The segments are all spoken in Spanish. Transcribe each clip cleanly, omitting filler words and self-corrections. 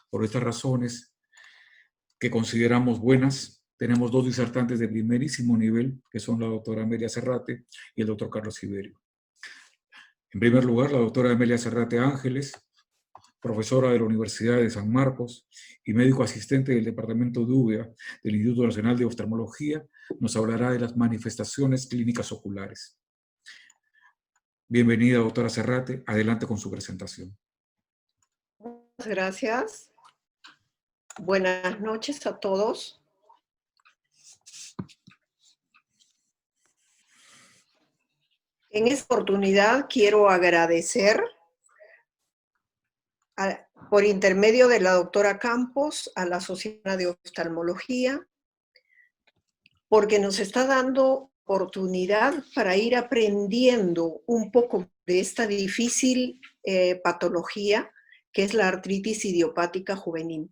Por estas razones que consideramos buenas, tenemos dos disertantes de primerísimo nivel, que son la doctora Amelia Serrate y el doctor Carlos Siberio. En primer lugar, la doctora Amelia Serrate Ángeles, profesora de la Universidad de San Marcos y médico asistente del Departamento de UVA del Instituto Nacional de Oftalmología, nos hablará de las manifestaciones clínicas oculares. Bienvenida, doctora Serrate. Adelante con su presentación. Muchas gracias. Buenas noches a todos. En esta oportunidad quiero agradecer por intermedio de la doctora Campos a la Sociedad de Oftalmología, porque nos está dando oportunidad para ir aprendiendo un poco de esta difícil patología que es la artritis idiopática juvenil.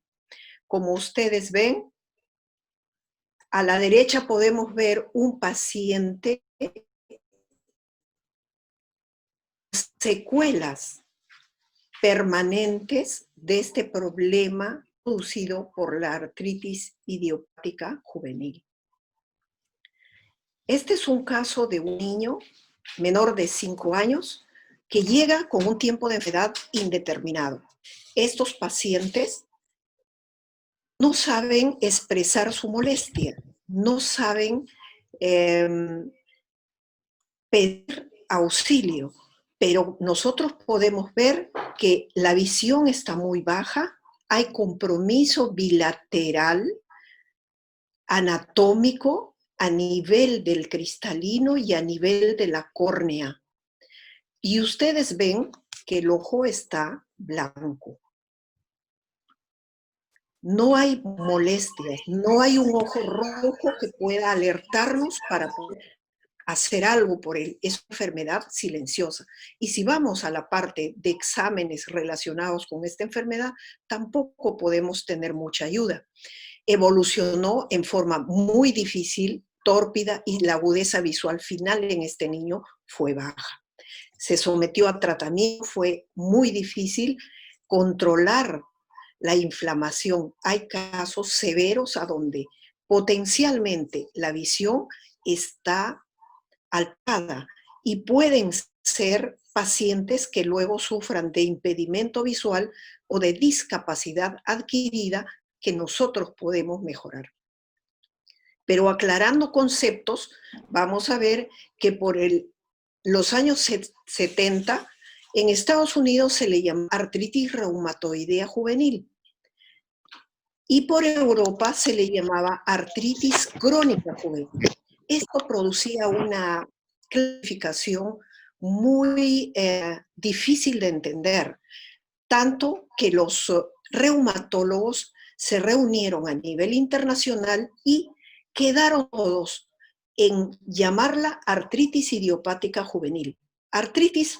Como ustedes ven, a la derecha podemos ver un paciente secuelas permanentes de este problema producido por la artritis idiopática juvenil. Este es un caso de un niño menor de 5 años que llega con un tiempo de enfermedad indeterminado. Estos pacientes no saben expresar su molestia, no saben pedir auxilio, pero nosotros podemos ver que la visión está muy baja, hay compromiso bilateral, anatómico, a nivel del cristalino y a nivel de la córnea. Y ustedes ven que el ojo está blanco. No hay molestias, no hay un ojo rojo que pueda alertarnos para poder hacer algo por él. Es una enfermedad silenciosa. Y si vamos a la parte de exámenes relacionados con esta enfermedad, tampoco podemos tener mucha ayuda. Evolucionó en forma muy difícil, tórpida, y la agudeza visual final en este niño fue baja. Se sometió a tratamiento, fue muy difícil controlar la inflamación. Hay casos severos a donde potencialmente la visión está alterada y pueden ser pacientes que luego sufran de impedimento visual o de discapacidad adquirida que nosotros podemos mejorar. Pero aclarando conceptos, vamos a ver que por los años 70, en Estados Unidos se le llama artritis reumatoidea juvenil y por Europa se le llamaba artritis crónica juvenil. Esto producía una clasificación muy difícil de entender, tanto que los reumatólogos se reunieron a nivel internacional y quedaron todos en llamarla artritis idiopática juvenil. Artritis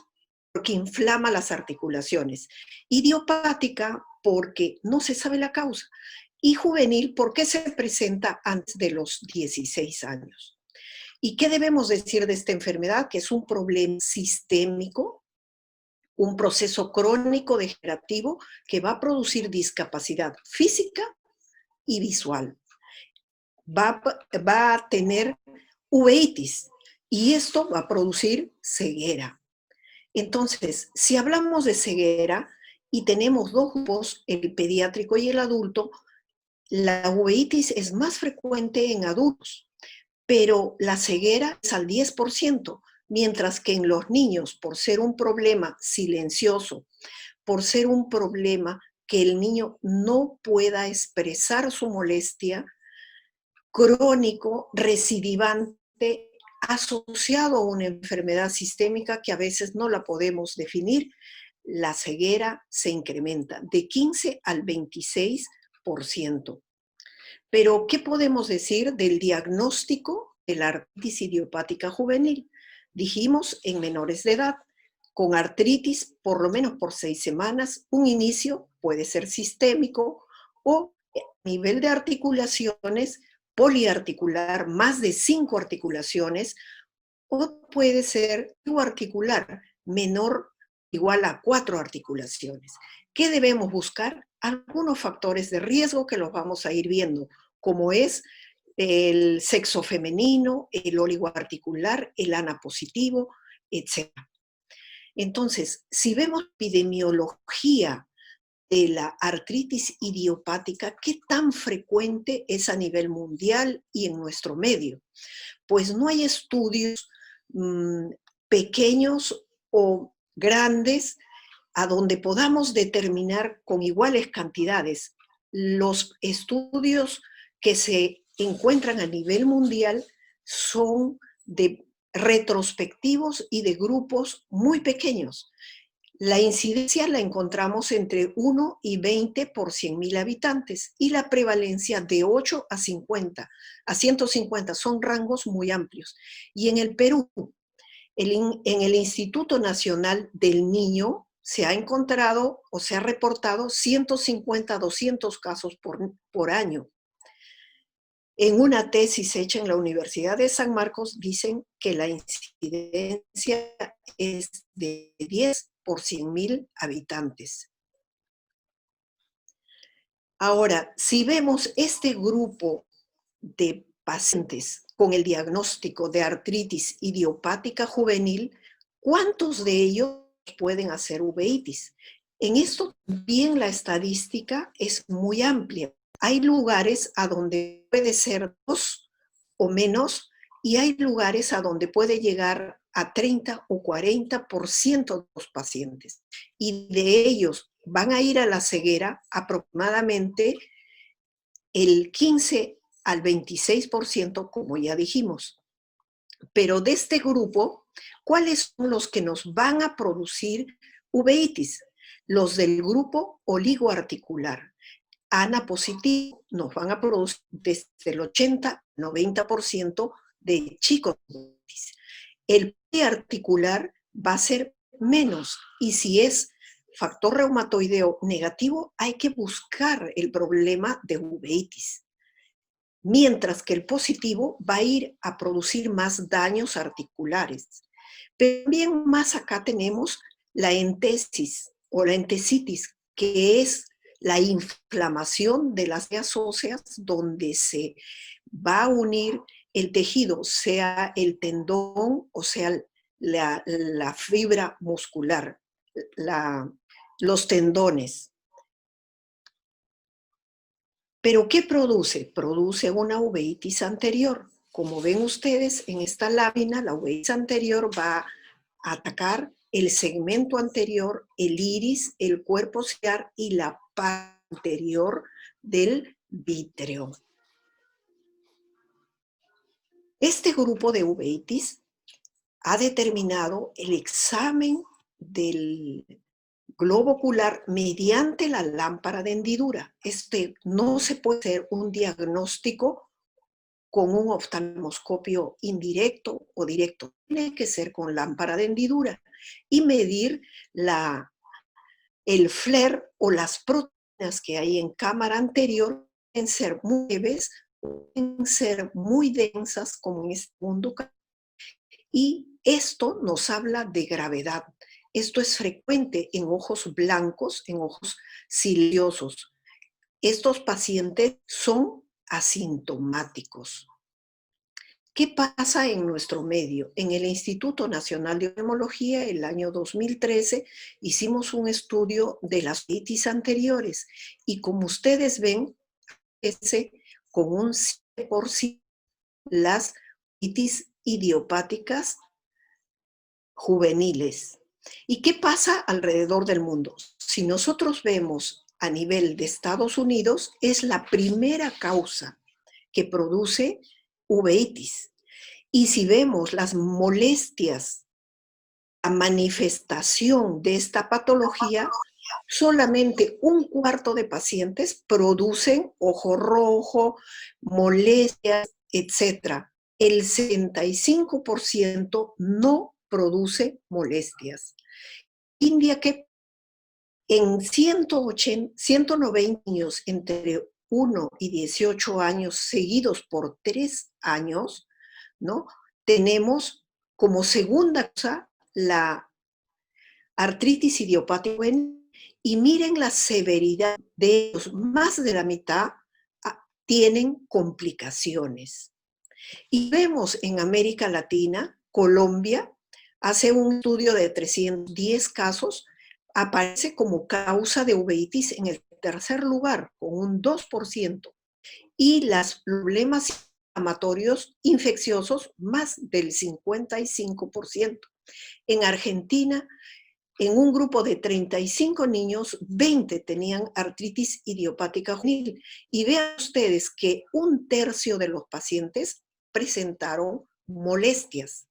porque inflama las articulaciones, idiopática porque no se sabe la causa, y juvenil porque se presenta antes de los 16 años. ¿Y qué debemos decir de esta enfermedad? Que es un problema sistémico, un proceso crónico degenerativo que va a producir discapacidad física y visual. Va a tener uveitis y esto va a producir ceguera. Entonces, si hablamos de ceguera y tenemos dos grupos, el pediátrico y el adulto, la uveitis es más frecuente en adultos, pero la ceguera es al 10%, mientras que en los niños, por ser un problema silencioso, por ser un problema que el niño no pueda expresar su molestia, crónico, recidivante, asociado a una enfermedad sistémica que a veces no la podemos definir, la ceguera se incrementa de 15 al 26%. Pero, ¿qué podemos decir del diagnóstico de la artritis idiopática juvenil? Dijimos en menores de edad, con artritis por lo menos por 6 semanas, un inicio puede ser sistémico o a nivel de articulaciones, poliarticular, más de 5 articulaciones, o puede ser articular, menor igual a 4 articulaciones. ¿Qué debemos buscar? Algunos factores de riesgo que los vamos a ir viendo, como es el sexo femenino, el oligoarticular, el ANA positivo, etc. Entonces, si vemos epidemiología de la artritis idiopática, ¿qué tan frecuente es a nivel mundial y en nuestro medio? Pues no hay estudios pequeños o grandes a donde podamos determinar con iguales cantidades. Los estudios que se encuentran a nivel mundial son de retrospectivos y de grupos muy pequeños. La incidencia la encontramos entre 1 y 20 por 100.000 habitantes y la prevalencia de 8 a 50, a 150, son rangos muy amplios. Y en el Perú, en el Instituto Nacional del Niño, se ha encontrado o se ha reportado 150 a 200 casos por año. En una tesis hecha en la Universidad de San Marcos dicen que la incidencia es de 10 por 100.000 habitantes. Ahora, si vemos este grupo de pacientes con el diagnóstico de artritis idiopática juvenil, ¿cuántos de ellos pueden hacer uveitis? En esto también la estadística es muy amplia. Hay lugares a donde puede ser 2 o menos y hay lugares a donde puede llegar a 30 o 40% de los pacientes. Y de ellos van a ir a la ceguera aproximadamente el 15 al 26%, como ya dijimos. Pero de este grupo, ¿cuáles son los que nos van a producir uveitis? Los del grupo oligoarticular. ANA positivo nos van a producir desde el 80-90% de chicos. El poliarticular va a ser menos, y si es factor reumatoideo negativo, hay que buscar el problema de uveitis. Mientras que el positivo va a ir a producir más daños articulares. Pero también más acá tenemos la entesis o la entesitis, que es la inflamación de las vías óseas donde se va a unir el tejido, sea el tendón o sea la fibra muscular, los tendones. ¿Pero qué produce? Produce una uveitis anterior. Como ven ustedes en esta lámina, la uveitis anterior va a atacar el segmento anterior, el iris, el cuerpo ciliar y la parte anterior del vítreo. Este grupo de uveitis ha determinado el examen del globo ocular mediante la lámpara de hendidura. No se puede hacer un diagnóstico con un oftalmoscopio indirecto o directo. Tiene que ser con lámpara de hendidura y medir el flare o las proteínas que hay en cámara anterior. Pueden ser muy leves, pueden ser muy densas, como en este segundo caso. Y esto nos habla de gravedad. Esto es frecuente en ojos blancos, en ojos ciliosos. Estos pacientes son asintomáticos. ¿Qué pasa en nuestro medio? En el Instituto Nacional de Oftalmología, el año 2013, hicimos un estudio de las uveitis anteriores y como ustedes ven, con un 7% las uveitis idiopáticas juveniles. ¿Y qué pasa alrededor del mundo? Si nosotros vemos a nivel de Estados Unidos, es la primera causa que produce uveitis. Y si vemos las molestias, la manifestación de esta patología, solamente 1/4 de pacientes producen ojo rojo, molestias, etc. El 65% no produce molestias. India, que en 190 niños entre 1 y 18 años seguidos por 3 años, ¿no? Tenemos como segunda causa la artritis idiopática juvenil, y miren la severidad de ellos. Más de la mitad tienen complicaciones. Y vemos en América Latina, Colombia, hace un estudio de 310 casos, aparece como causa de uveitis en el tercer lugar, con un 2%. Y los problemas inflamatorios infecciosos, más del 55%. En Argentina, en un grupo de 35 niños, 20 tenían artritis idiopática juvenil. Y vean ustedes que un tercio de los pacientes presentaron molestias.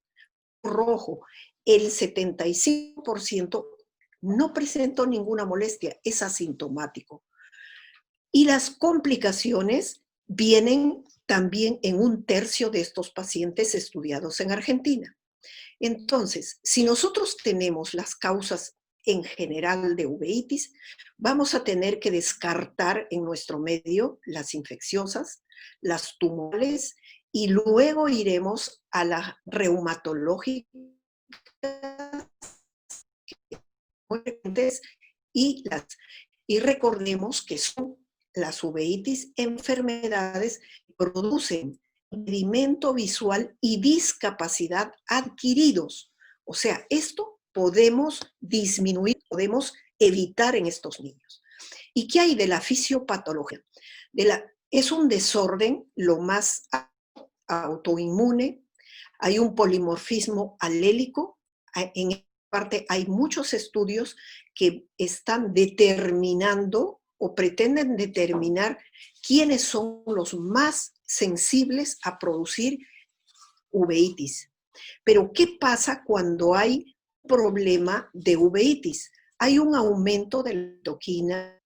Rojo, el 75% no presentó ninguna molestia, es asintomático. Y las complicaciones vienen también en un tercio de estos pacientes estudiados en Argentina. Entonces, si nosotros tenemos las causas en general de uveitis, vamos a tener que descartar en nuestro medio las infecciosas, las tumorales, y luego iremos a las reumatológicas y recordemos que son las uveitis enfermedades que producen impedimento visual y discapacidad adquiridos. O sea, esto podemos disminuir, podemos evitar en estos niños. ¿Y qué hay de la fisiopatología? Es un desorden lo más autoinmune, hay un polimorfismo alélico, en esta parte hay muchos estudios que están determinando o pretenden determinar quiénes son los más sensibles a producir uveitis. Pero ¿qué pasa cuando hay problema de uveitis? Hay un aumento de la toquina,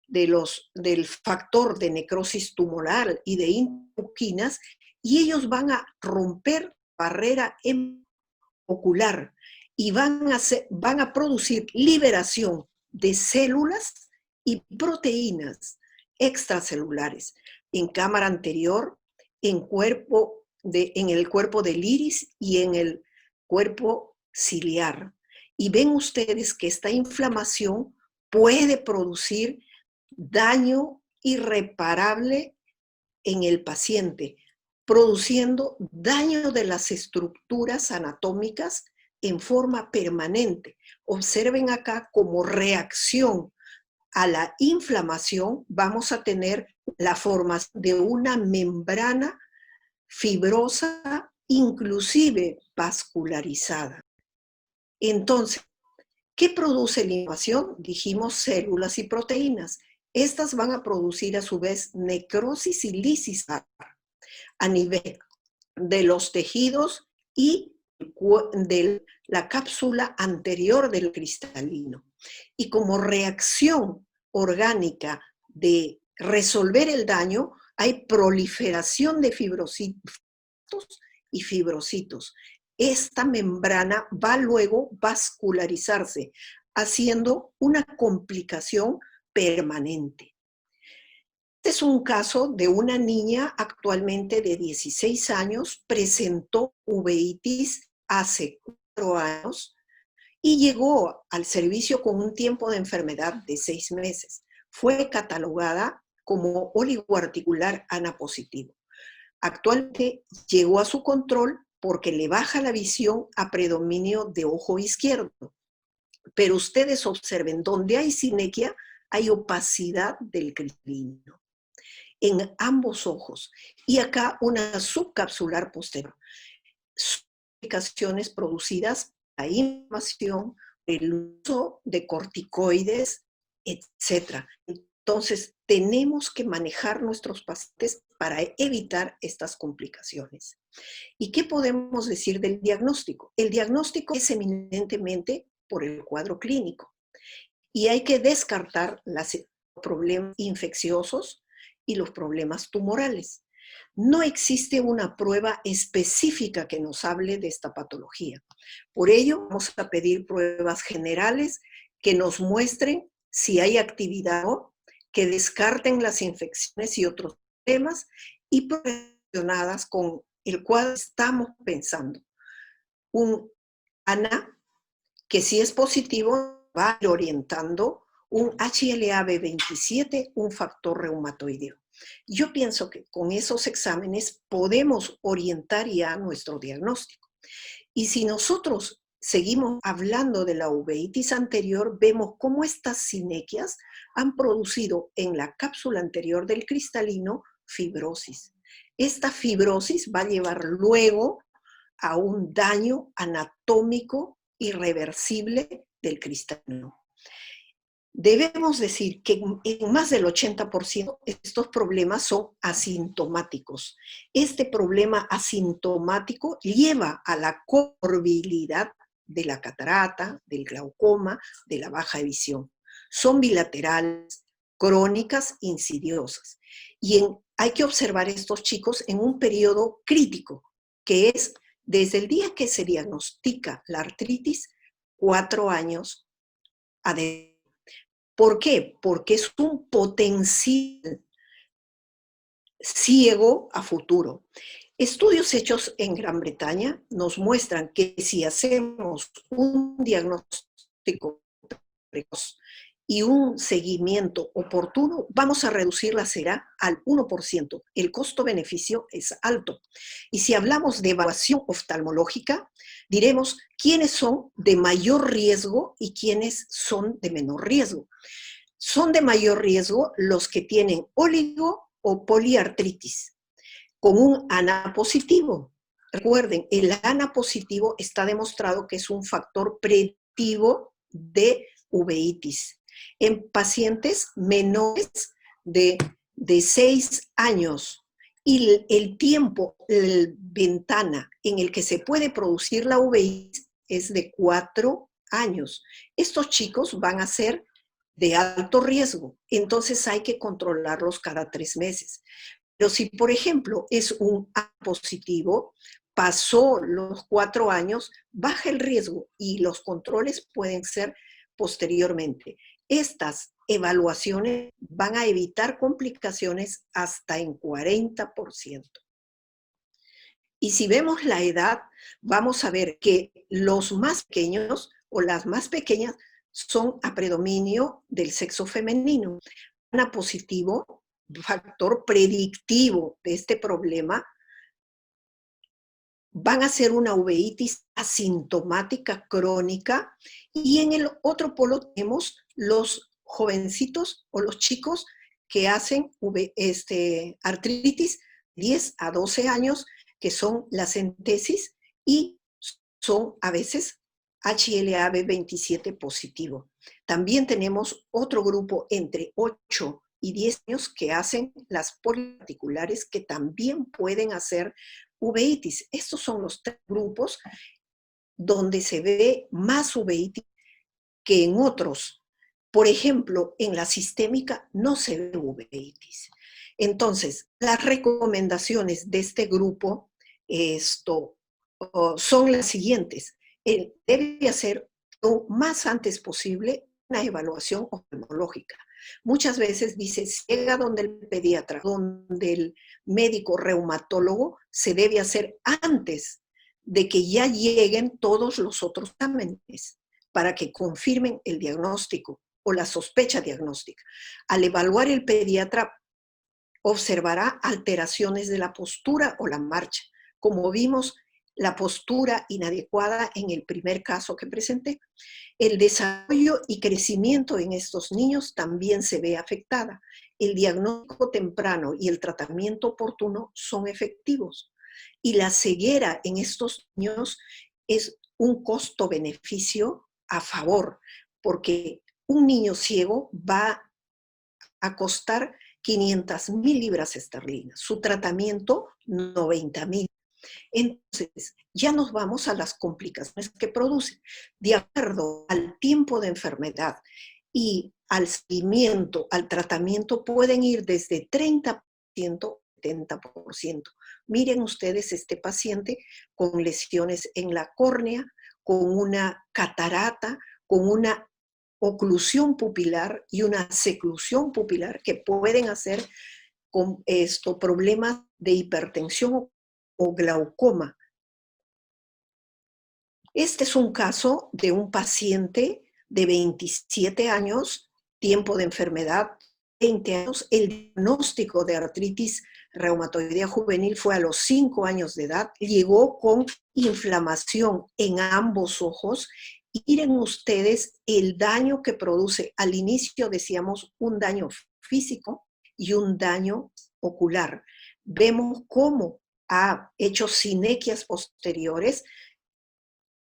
del factor de necrosis tumoral y de interleuquinas, y ellos van a romper barrera ocular y van a producir liberación de células y proteínas extracelulares en cámara anterior, en el cuerpo del iris y en el cuerpo ciliar. Y ven ustedes que esta inflamación puede producir daño irreparable en el paciente, produciendo daño de las estructuras anatómicas en forma permanente. Observen acá, como reacción a la inflamación vamos a tener la formación de una membrana fibrosa, inclusive vascularizada. Entonces, ¿qué produce la inflamación? Dijimos células y proteínas. Estas van a producir a su vez necrosis y lisis a nivel de los tejidos y de la cápsula anterior del cristalino. Y como reacción orgánica de resolver el daño, hay proliferación de fibrocitos y fibrocitos. Esta membrana va luego a vascularizarse, haciendo una complicación permanente. Este es un caso de una niña actualmente de 16 años, presentó uveitis hace 4 años y llegó al servicio con un tiempo de enfermedad de 6 meses. Fue catalogada como oligoarticular ANA positivo. Actualmente llegó a su control porque le baja la visión a predominio de ojo izquierdo. Pero ustedes observen, donde hay sinequia, hay opacidad del cristalino en ambos ojos. Y acá una subcapsular posterior. Complicaciones producidas por la inflamación, el uso de corticoides, etc. Entonces, tenemos que manejar nuestros pacientes para evitar estas complicaciones. ¿Y qué podemos decir del diagnóstico? El diagnóstico es eminentemente por el cuadro clínico y hay que descartar los problemas infecciosos y los problemas tumorales. No existe una prueba específica que nos hable de esta patología. Por ello, vamos a pedir pruebas generales que nos muestren si hay actividad o que descarten las infecciones y otros temas y relacionadas con el cual estamos pensando. Un ANA que si es positivo va a ir orientando un HLA-B27, un factor reumatoideo. Yo pienso que con esos exámenes podemos orientar ya nuestro diagnóstico. Y si nosotros seguimos hablando de la uveitis anterior, vemos cómo estas sinequias han producido en la cápsula anterior del cristalino fibrosis. Esta fibrosis va a llevar luego a un daño anatómico irreversible del cristalino. Debemos decir que en más del 80% estos problemas son asintomáticos. Este problema asintomático lleva a la comorbilidad de la catarata, del glaucoma, de la baja visión. Son bilaterales, crónicas, insidiosas. Y hay que observar a estos chicos en un periodo crítico, que es desde el día que se diagnostica la artritis, 4 años adelante. ¿Por qué? Porque es un potencial ciego a futuro. Estudios hechos en Gran Bretaña nos muestran que si hacemos un diagnóstico precoz y un seguimiento oportuno, vamos a reducir la ceguera al 1%. El costo-beneficio es alto. Y si hablamos de evaluación oftalmológica, diremos quiénes son de mayor riesgo y quiénes son de menor riesgo. Son de mayor riesgo los que tienen oligo o poliartritis, con un ANA positivo. Recuerden, el ANA positivo está demostrado que es un factor predictivo de uveitis en pacientes menores de 6 años. Y el tiempo, la ventana en el que se puede producir la uveitis es de 4 años. Estos chicos van a ser de alto riesgo, entonces hay que controlarlos cada 3 meses. Pero si, por ejemplo, es un A positivo, pasó los 4 años, baja el riesgo y los controles pueden ser posteriormente. Estas evaluaciones van a evitar complicaciones hasta en 40%. Y si vemos la edad, vamos a ver que los más pequeños o las más pequeñas son a predominio del sexo femenino. ANA positivo, factor predictivo de este problema, van a ser una uveitis asintomática crónica, y en el otro polo tenemos los jovencitos o los chicos que hacen artritis 10 a 12 años, que son las entesis y son a veces HLA-B27 positivo. También tenemos otro grupo entre 8 y 10 años que hacen las poliarticulares, que también pueden hacer uveitis. Estos son los 3 grupos donde se ve más uveitis que en otros. Por ejemplo, en la sistémica no se ve uveitis. Entonces, las recomendaciones de este grupo son las siguientes. Debe hacer lo más antes posible una evaluación oftalmológica. Muchas veces dice, si llega donde el pediatra, donde el médico reumatólogo, se debe hacer antes de que ya lleguen todos los otros exámenes para que confirmen el diagnóstico o la sospecha diagnóstica. Al evaluar el pediatra, observará alteraciones de la postura o la marcha. Como vimos, la postura inadecuada en el primer caso que presenté. El desarrollo y crecimiento en estos niños también se ve afectada. El diagnóstico temprano y el tratamiento oportuno son efectivos. Y la ceguera en estos niños es un costo-beneficio a favor, porque un niño ciego va a costar 500,000 libras esterlinas. Su tratamiento, 90,000. Entonces, ya nos vamos a las complicaciones que producen. De acuerdo al tiempo de enfermedad y al seguimiento, al tratamiento, pueden ir desde 30% a 70%. Miren ustedes este paciente con lesiones en la córnea, con una catarata, con una oclusión pupilar y una seclusión pupilar que pueden hacer con problemas de hipertensión o glaucoma. Este es un caso de un paciente de 27 años, tiempo de enfermedad 20 años. El diagnóstico de artritis reumatoidea juvenil fue a los 5 años de edad. Llegó con inflamación en ambos ojos. Y miren ustedes el daño que produce. Al inicio decíamos un daño físico y un daño ocular. Vemos cómo ha hecho sinequias posteriores,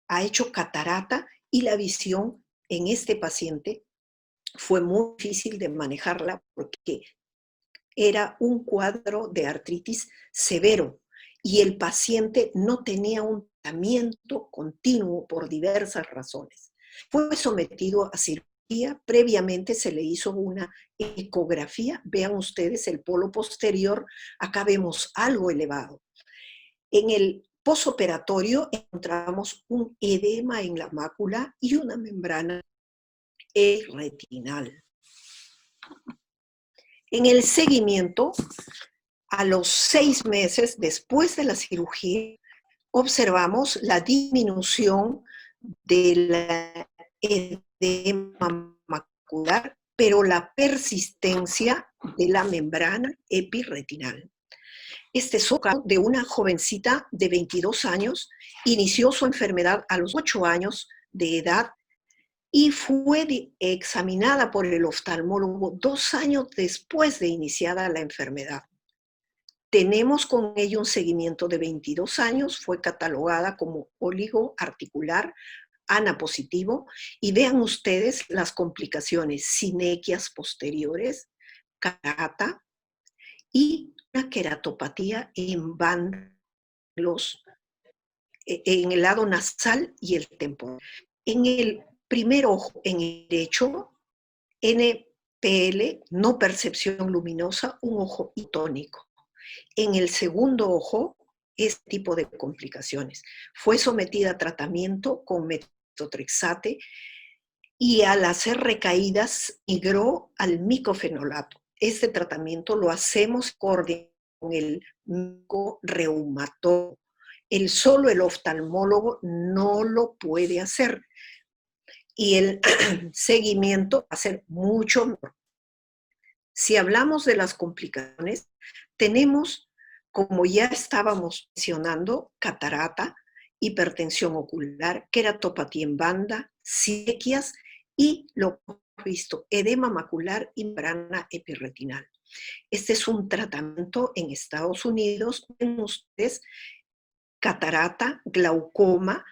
ha hecho catarata, y la visión en este paciente fue muy difícil de manejarla porque era un cuadro de artritis severo y el paciente no tenía un tratamiento continuo por diversas razones. Fue sometido a cirugía, previamente se le hizo una ecografía. Vean ustedes el polo posterior, acá vemos algo elevado. En el posoperatorio encontramos un edema en la mácula y una membrana retinal. En el seguimiento, a los 6 meses después de la cirugía, observamos la disminución del edema macular, pero la persistencia de la membrana epirretinal. Este es un caso de una jovencita de 22 años, inició su enfermedad a los 8 años de edad y fue examinada por el oftalmólogo 2 años después de iniciada la enfermedad. Tenemos con ella un seguimiento de 22 años, fue catalogada como oligoarticular ANA positivo, y vean ustedes las complicaciones: sinequias posteriores, catarata y una queratopatía en banda, en el lado nasal y el temporal. En el primer ojo, en el derecho, NPL, no percepción luminosa, un ojo hitónico. En el segundo ojo, este tipo de complicaciones. Fue sometida a tratamiento con metotrexate y al hacer recaídas migró al micofenolato. Este tratamiento lo hacemos con el reumatólogo. Solo el oftalmólogo no lo puede hacer. Y el seguimiento va a ser mucho mejor. Si hablamos de las complicaciones, tenemos, como ya estábamos mencionando, catarata, hipertensión ocular, queratopatía en banda, sinequias y, lo hemos visto, edema macular y membrana epirretinal. Este es un tratamiento en Estados Unidos. Ven ustedes catarata, glaucoma,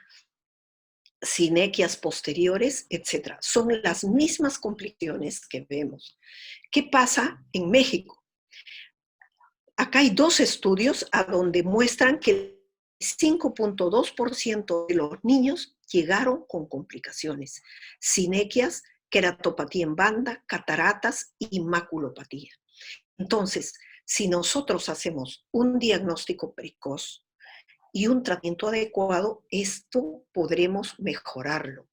sinequias posteriores, etc. Son las mismas complicaciones que vemos. ¿Qué pasa en México? Acá hay 2 estudios a donde muestran que el 5.2% de los niños llegaron con complicaciones: sinequias, queratopatía en banda, cataratas y maculopatía. Entonces, si nosotros hacemos un diagnóstico precoz y un tratamiento adecuado, esto podremos mejorarlo.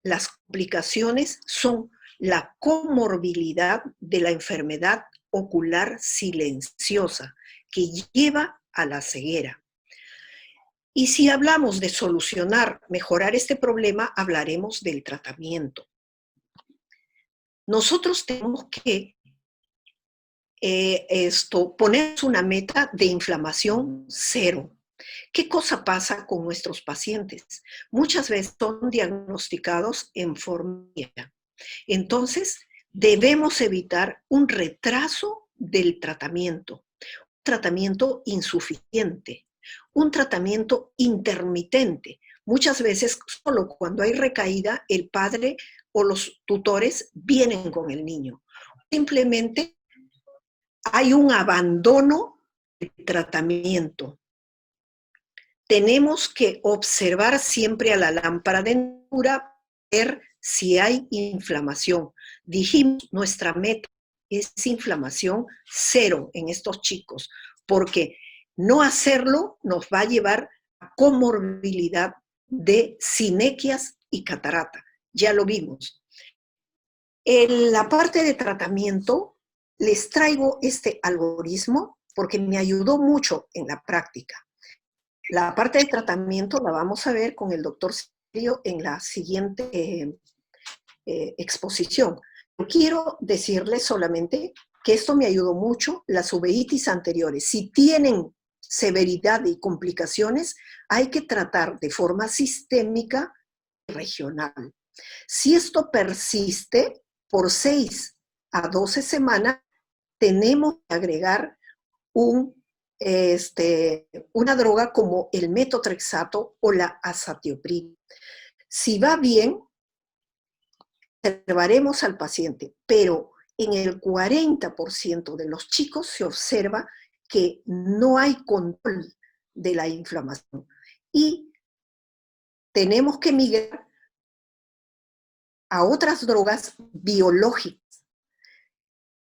Las complicaciones son la comorbilidad de la enfermedad ocular silenciosa que lleva a la ceguera. Y si hablamos de solucionar, mejorar este problema, hablaremos del tratamiento. Nosotros tenemos que poner una meta de inflamación 0. ¿Qué cosa pasa con nuestros pacientes? Muchas veces son diagnosticados en forma. Entonces, debemos evitar un retraso del tratamiento, un tratamiento insuficiente, un tratamiento intermitente. Muchas veces, solo cuando hay recaída, el padre o los tutores vienen con el niño. Simplemente hay un abandono del tratamiento. Tenemos que observar siempre a la lámpara de Neura, ver si hay inflamación. Dijimos, nuestra meta es inflamación 0 en estos chicos, porque no hacerlo nos va a llevar a comorbilidad de sinequias y catarata. Ya lo vimos. En la parte de tratamiento, les traigo este algoritmo porque me ayudó mucho en la práctica. La parte de tratamiento la vamos a ver con el doctor Silverio en la siguiente exposición. Quiero decirles solamente que esto me ayudó mucho, las uveitis anteriores. Si tienen severidad y complicaciones, hay que tratar de forma sistémica y regional. Si esto persiste por 6 a 12 semanas, tenemos que agregar una droga como el metotrexato o la azatioprina. Si va bien, observaremos al paciente, pero en el 40% de los chicos se observa que no hay control de la inflamación y tenemos que migrar a otras drogas biológicas.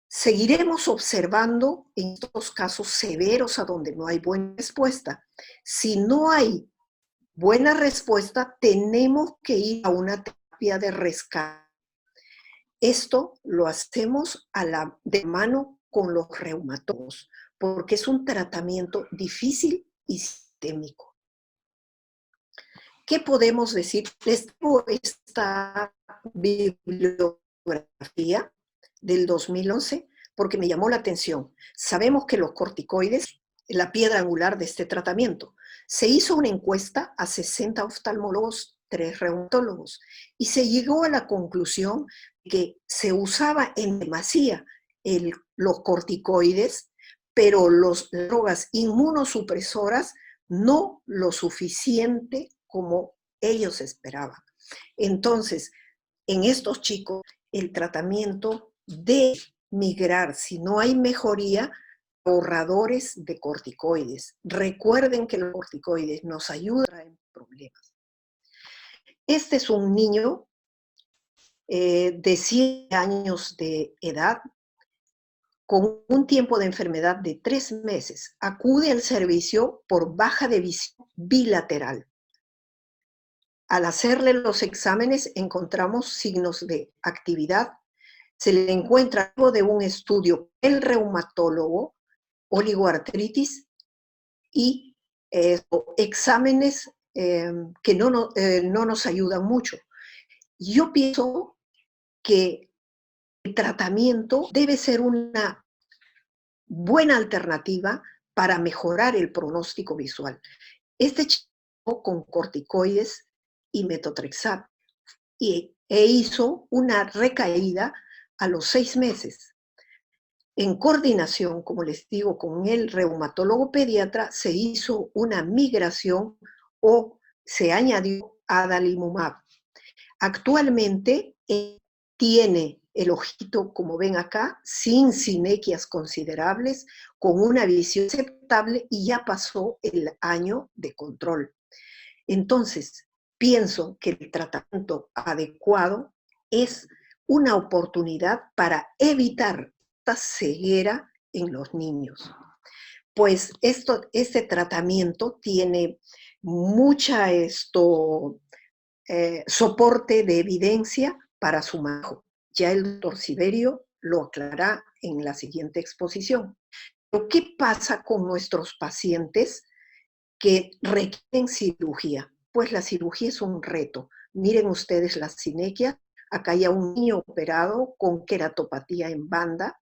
Seguiremos observando en estos casos severos a donde no hay buena respuesta. Si no hay buena respuesta, tenemos que ir a una terapia de rescate. Esto lo hacemos de mano con los reumatólogos, porque es un tratamiento difícil y sistémico. ¿Qué podemos decir? Les tengo esta bibliografía del 2011 porque me llamó la atención. Sabemos que los corticoides, la piedra angular de este tratamiento. Se hizo una encuesta a 60 oftalmólogos, 3 reumatólogos, y se llegó a la conclusión que se usaba en demasía los corticoides, pero las drogas inmunosupresoras no lo suficiente como ellos esperaban. Entonces, en estos chicos, el tratamiento debe migrar, si no hay mejoría, ahorradores de corticoides. Recuerden que los corticoides nos ayudan en problemas. Este es un niño de 7 años de edad con un tiempo de enfermedad de 3 meses. Acude al servicio por baja de visión bilateral. Al hacerle los exámenes encontramos signos de actividad. Se le encuentra algo de un estudio el reumatólogo, oligoartritis y exámenes que no nos ayudan mucho. Yo pienso que el tratamiento debe ser una buena alternativa para mejorar el pronóstico visual. Este chico con corticoides y metotrexato e hizo una recaída a los 6 meses. En coordinación, como les digo, con el reumatólogo pediatra, se hizo una migración o se añadió adalimumab. Actualmente tiene el ojito, como ven acá, sin sinequias considerables, con una visión aceptable y ya pasó el año de control. Entonces, pienso que el tratamiento adecuado es una oportunidad para evitar esta ceguera en los niños. Pues este tratamiento tiene mucha soporte de evidencia para su manejo. Ya el doctor Silverio lo aclarará en la siguiente exposición. Pero ¿qué pasa con nuestros pacientes que requieren cirugía? Pues la cirugía es un reto. Miren ustedes la sinequia. Acá hay un niño operado con queratopatía en banda.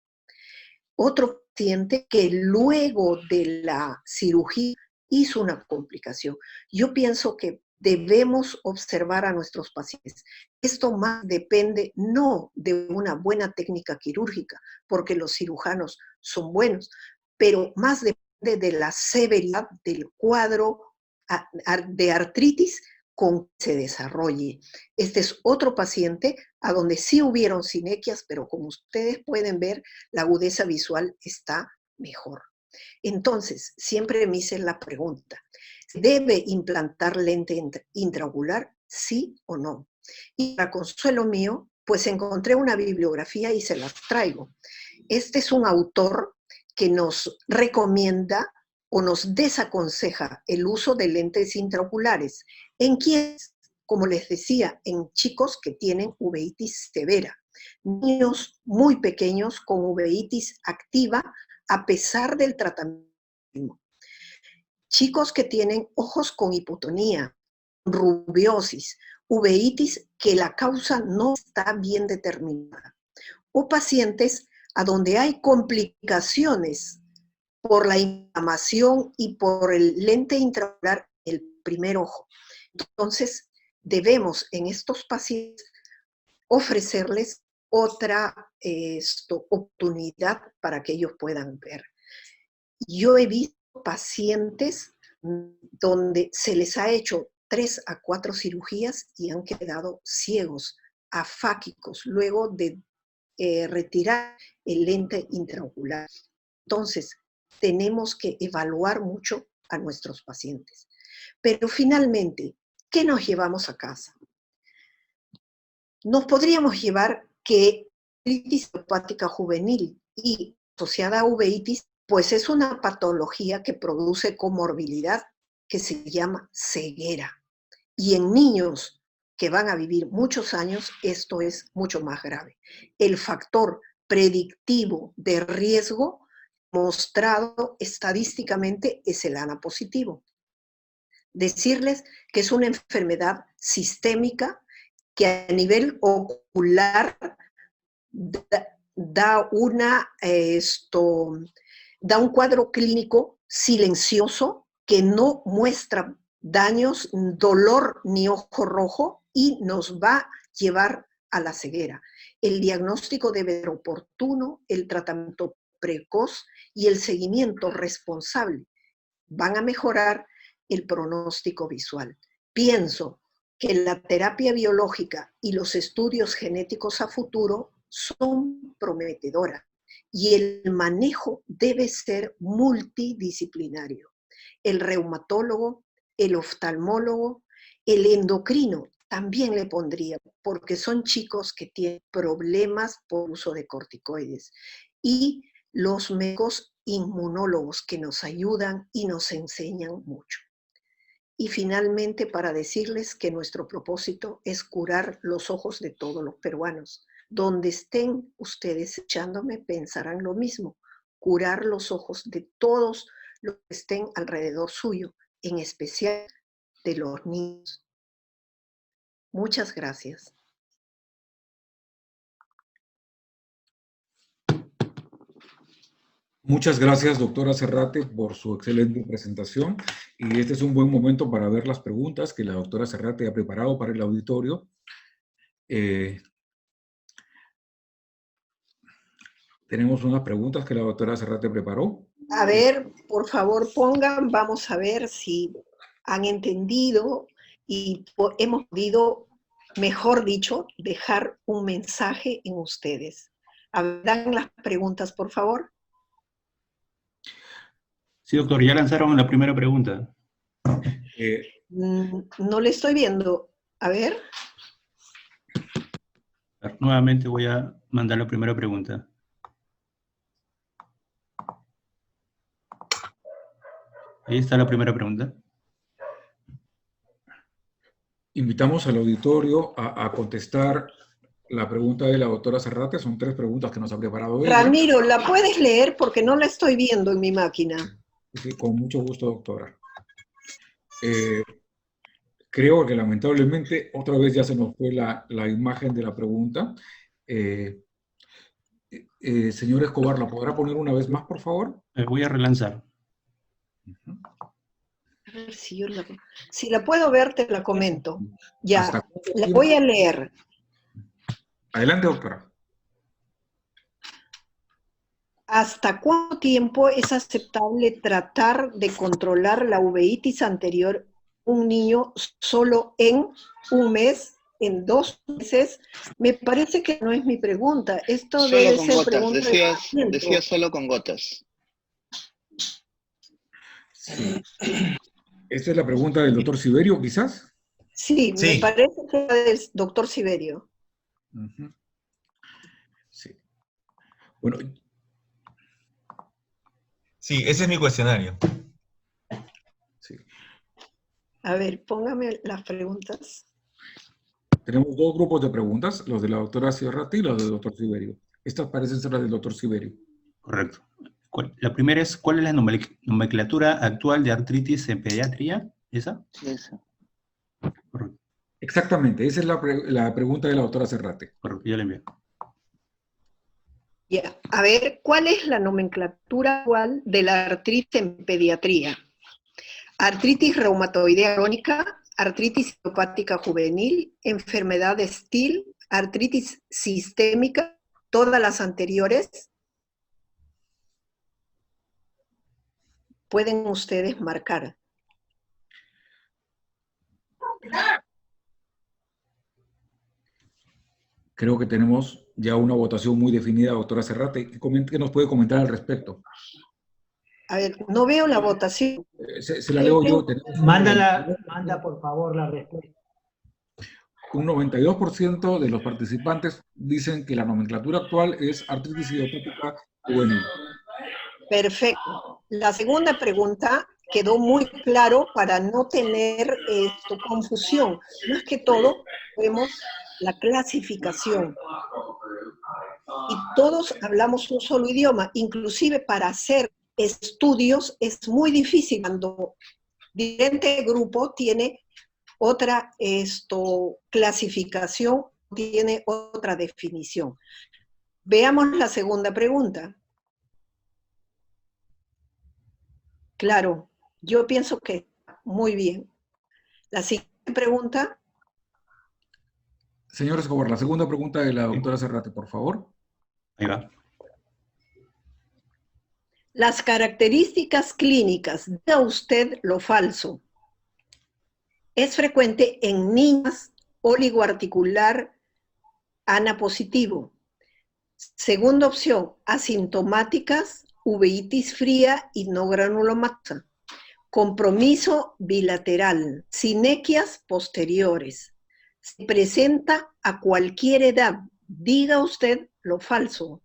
Otro paciente que luego de la cirugía hizo una complicación. Yo pienso que debemos observar a nuestros pacientes. Esto más depende no de una buena técnica quirúrgica, porque los cirujanos son buenos, pero más depende de la severidad del cuadro de artritis con que se desarrolle. Este es otro paciente a donde sí hubieron sinequias, pero como ustedes pueden ver, la agudeza visual está mejor. Entonces, siempre me hice la pregunta, ¿debe implantar lente intraocular? ¿Sí o no? Y para consuelo mío, pues encontré una bibliografía y se las traigo. Este es un autor que nos recomienda o nos desaconseja el uso de lentes intraoculares. ¿En quiénes? Como les decía, en chicos que tienen uveitis severa. Niños muy pequeños con uveitis activa a pesar del tratamiento. chicos que tienen ojos con hipotonía, rubiosis, uveitis que la causa no está bien determinada, o pacientes a donde hay complicaciones por la inflamación y por el lente intraocular, el primer ojo. Entonces, debemos en estos pacientes ofrecerles otra oportunidad para que ellos puedan ver. Yo he visto pacientes donde se les ha hecho 3 a 4 cirugías y han quedado ciegos, afáquicos, luego de retirar el lente intraocular. Entonces, tenemos que evaluar mucho a nuestros pacientes. Pero finalmente, ¿qué nos llevamos a casa? Nos podríamos llevar que artritis idiopática juvenil y asociada a uveitis, pues es una patología que produce comorbilidad que se llama ceguera. Y en niños que van a vivir muchos años, esto es mucho más grave. El factor predictivo de riesgo mostrado estadísticamente es el ANA positivo. Decirles que es una enfermedad sistémica que a nivel ocular da un cuadro clínico silencioso que no muestra daños, dolor ni ojo rojo y nos va a llevar a la ceguera. El diagnóstico debe ser oportuno, el tratamiento precoz y el seguimiento responsable van a mejorar el pronóstico visual. Pienso que la terapia biológica y los estudios genéticos a futuro son prometedoras y el manejo debe ser multidisciplinario. El reumatólogo, el oftalmólogo, el endocrino también le pondría, porque son chicos que tienen problemas por uso de corticoides. Y los médicos inmunólogos que nos ayudan y nos enseñan mucho. Y finalmente, para decirles que nuestro propósito es curar los ojos de todos los peruanos. Donde estén ustedes echándome, pensarán lo mismo. Curar los ojos de todos los que estén alrededor suyo, en especial de los niños. Muchas gracias. Muchas gracias, doctora Serrate, por su excelente presentación. Y este es un buen momento para ver las preguntas que la doctora Serrate ha preparado para el auditorio. Tenemos unas preguntas que la doctora Serrate preparó. A ver, por favor, pongan, vamos a ver si han entendido y hemos podido, mejor dicho, dejar un mensaje en ustedes. ¿Habrán las preguntas, por favor? Sí, doctor, ya lanzaron la primera pregunta. No le estoy viendo. A ver. Nuevamente voy a mandar la primera pregunta. Ahí está la primera pregunta. Invitamos al auditorio a contestar la pregunta de la doctora Serrate. Son 3 preguntas que nos ha preparado ella. Ramiro, ¿la puedes leer? Porque no la estoy viendo en mi máquina. Sí, con mucho gusto, doctora. Creo que lamentablemente otra vez ya se nos fue la imagen de la pregunta. Señor Escobar, ¿la podrá poner una vez más, por favor? Voy a relanzar. A ver si la puedo ver, te la comento. Ya, la voy a leer. Adelante, doctora. ¿Hasta cuánto tiempo es aceptable tratar de controlar la uveitis anterior un niño solo en un mes, en 2 meses? Me parece que no es mi pregunta. Esto solo debe con ser gotas, pregunta decía solo con gotas. Sí. ¿Esta es la pregunta del doctor Siberio, quizás? Sí, Sí. me parece que es del doctor Siberio. Sí. Bueno. Sí, ese es mi cuestionario. Sí. A ver, póngame las preguntas. Tenemos 2 grupos de preguntas, los de la doctora Serrate y los del doctor Siberio. Estas parecen ser las del doctor Siberio. Correcto. La primera es, ¿cuál es la nomenclatura actual de artritis en pediatría? ¿Esa? Eso. Correcto, Exactamente, esa es la pregunta de la doctora Serrate. correcto, ya la envié. Ya, a ver, ¿cuál es la nomenclatura actual de la artritis en pediatría? Artritis reumatoidea crónica, artritis idiopática juvenil, enfermedad de Still, artritis sistémica, todas las anteriores. Pueden ustedes marcar. Creo que tenemos ya una votación muy definida, doctora Serrate. ¿Qué nos puede comentar al respecto? A ver, no veo la votación. Se la leo yo. Tenemos Manda por favor la respuesta. un 92% de los participantes dicen que la nomenclatura actual es artritis idiopática juvenil. Perfecto. La segunda pregunta quedó muy claro para no tener confusión. Más que todo, vemos la clasificación. Y todos hablamos un solo idioma, inclusive para hacer estudios es muy difícil cuando diferente grupo tiene otra clasificación, tiene otra definición. Veamos la segunda pregunta. Claro, yo pienso que muy bien. La siguiente pregunta. Señor Escobar, la segunda pregunta de la doctora Serrate, por favor. Ahí va. Las características clínicas, diga usted lo falso. Es frecuente en niñas oligoarticular ANA positivo. Segunda opción, asintomáticas, uveitis fría y no granulomatosa. Compromiso bilateral, sinequias posteriores. Se presenta a cualquier edad. Diga usted lo falso.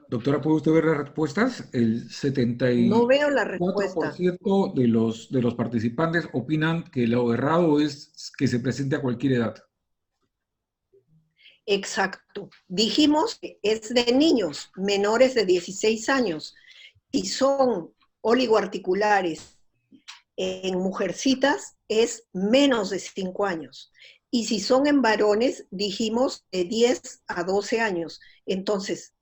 Doctora, ¿puede usted ver las respuestas? El 74% No veo la respuesta. de los participantes opinan que lo errado es que se presente a cualquier edad. Exacto. Dijimos que es de niños menores de 16 años. Si son oligoarticulares en mujercitas, es menos de 5 años. Y si son en varones, dijimos de 10 a 12 años. Entonces,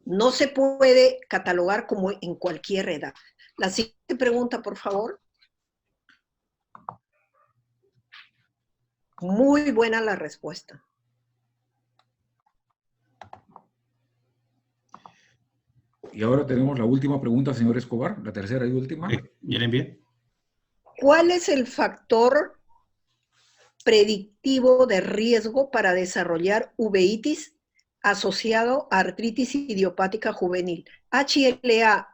no se puede catalogar como en cualquier edad. La siguiente pregunta, por favor. Muy buena la respuesta. Y ahora tenemos la última pregunta, señor Escobar, la tercera y última. Ya la envié. ¿Cuál es el factor predictivo de riesgo para desarrollar uveitis asociado a artritis idiopática juvenil? HLA-DRB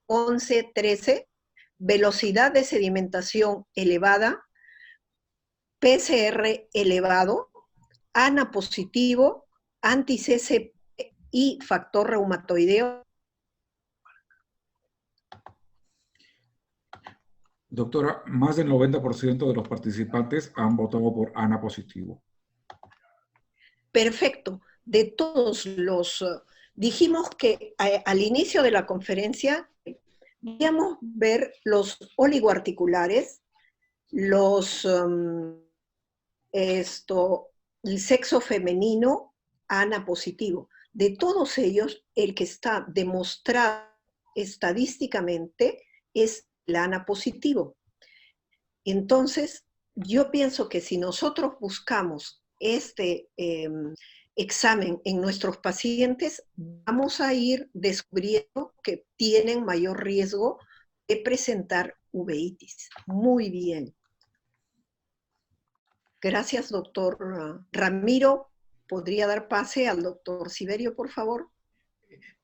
1113, velocidad de sedimentación elevada, PCR elevado, ANA positivo, anti-CCP y factor reumatoideo. Doctora, más del 90% de los participantes han votado por ANA positivo. Perfecto. De todos los... dijimos que al inicio de la conferencia podíamos ver los oligoarticulares, el sexo femenino, ANA positivo. De todos ellos, el que está demostrado estadísticamente es el ANA positivo. Entonces, yo pienso que si nosotros buscamos este examen en nuestros pacientes, vamos a ir descubriendo que tienen mayor riesgo de presentar uveitis. Muy bien. Gracias, doctor Ramiro. ¿Podría dar pase al doctor Siberio, por favor?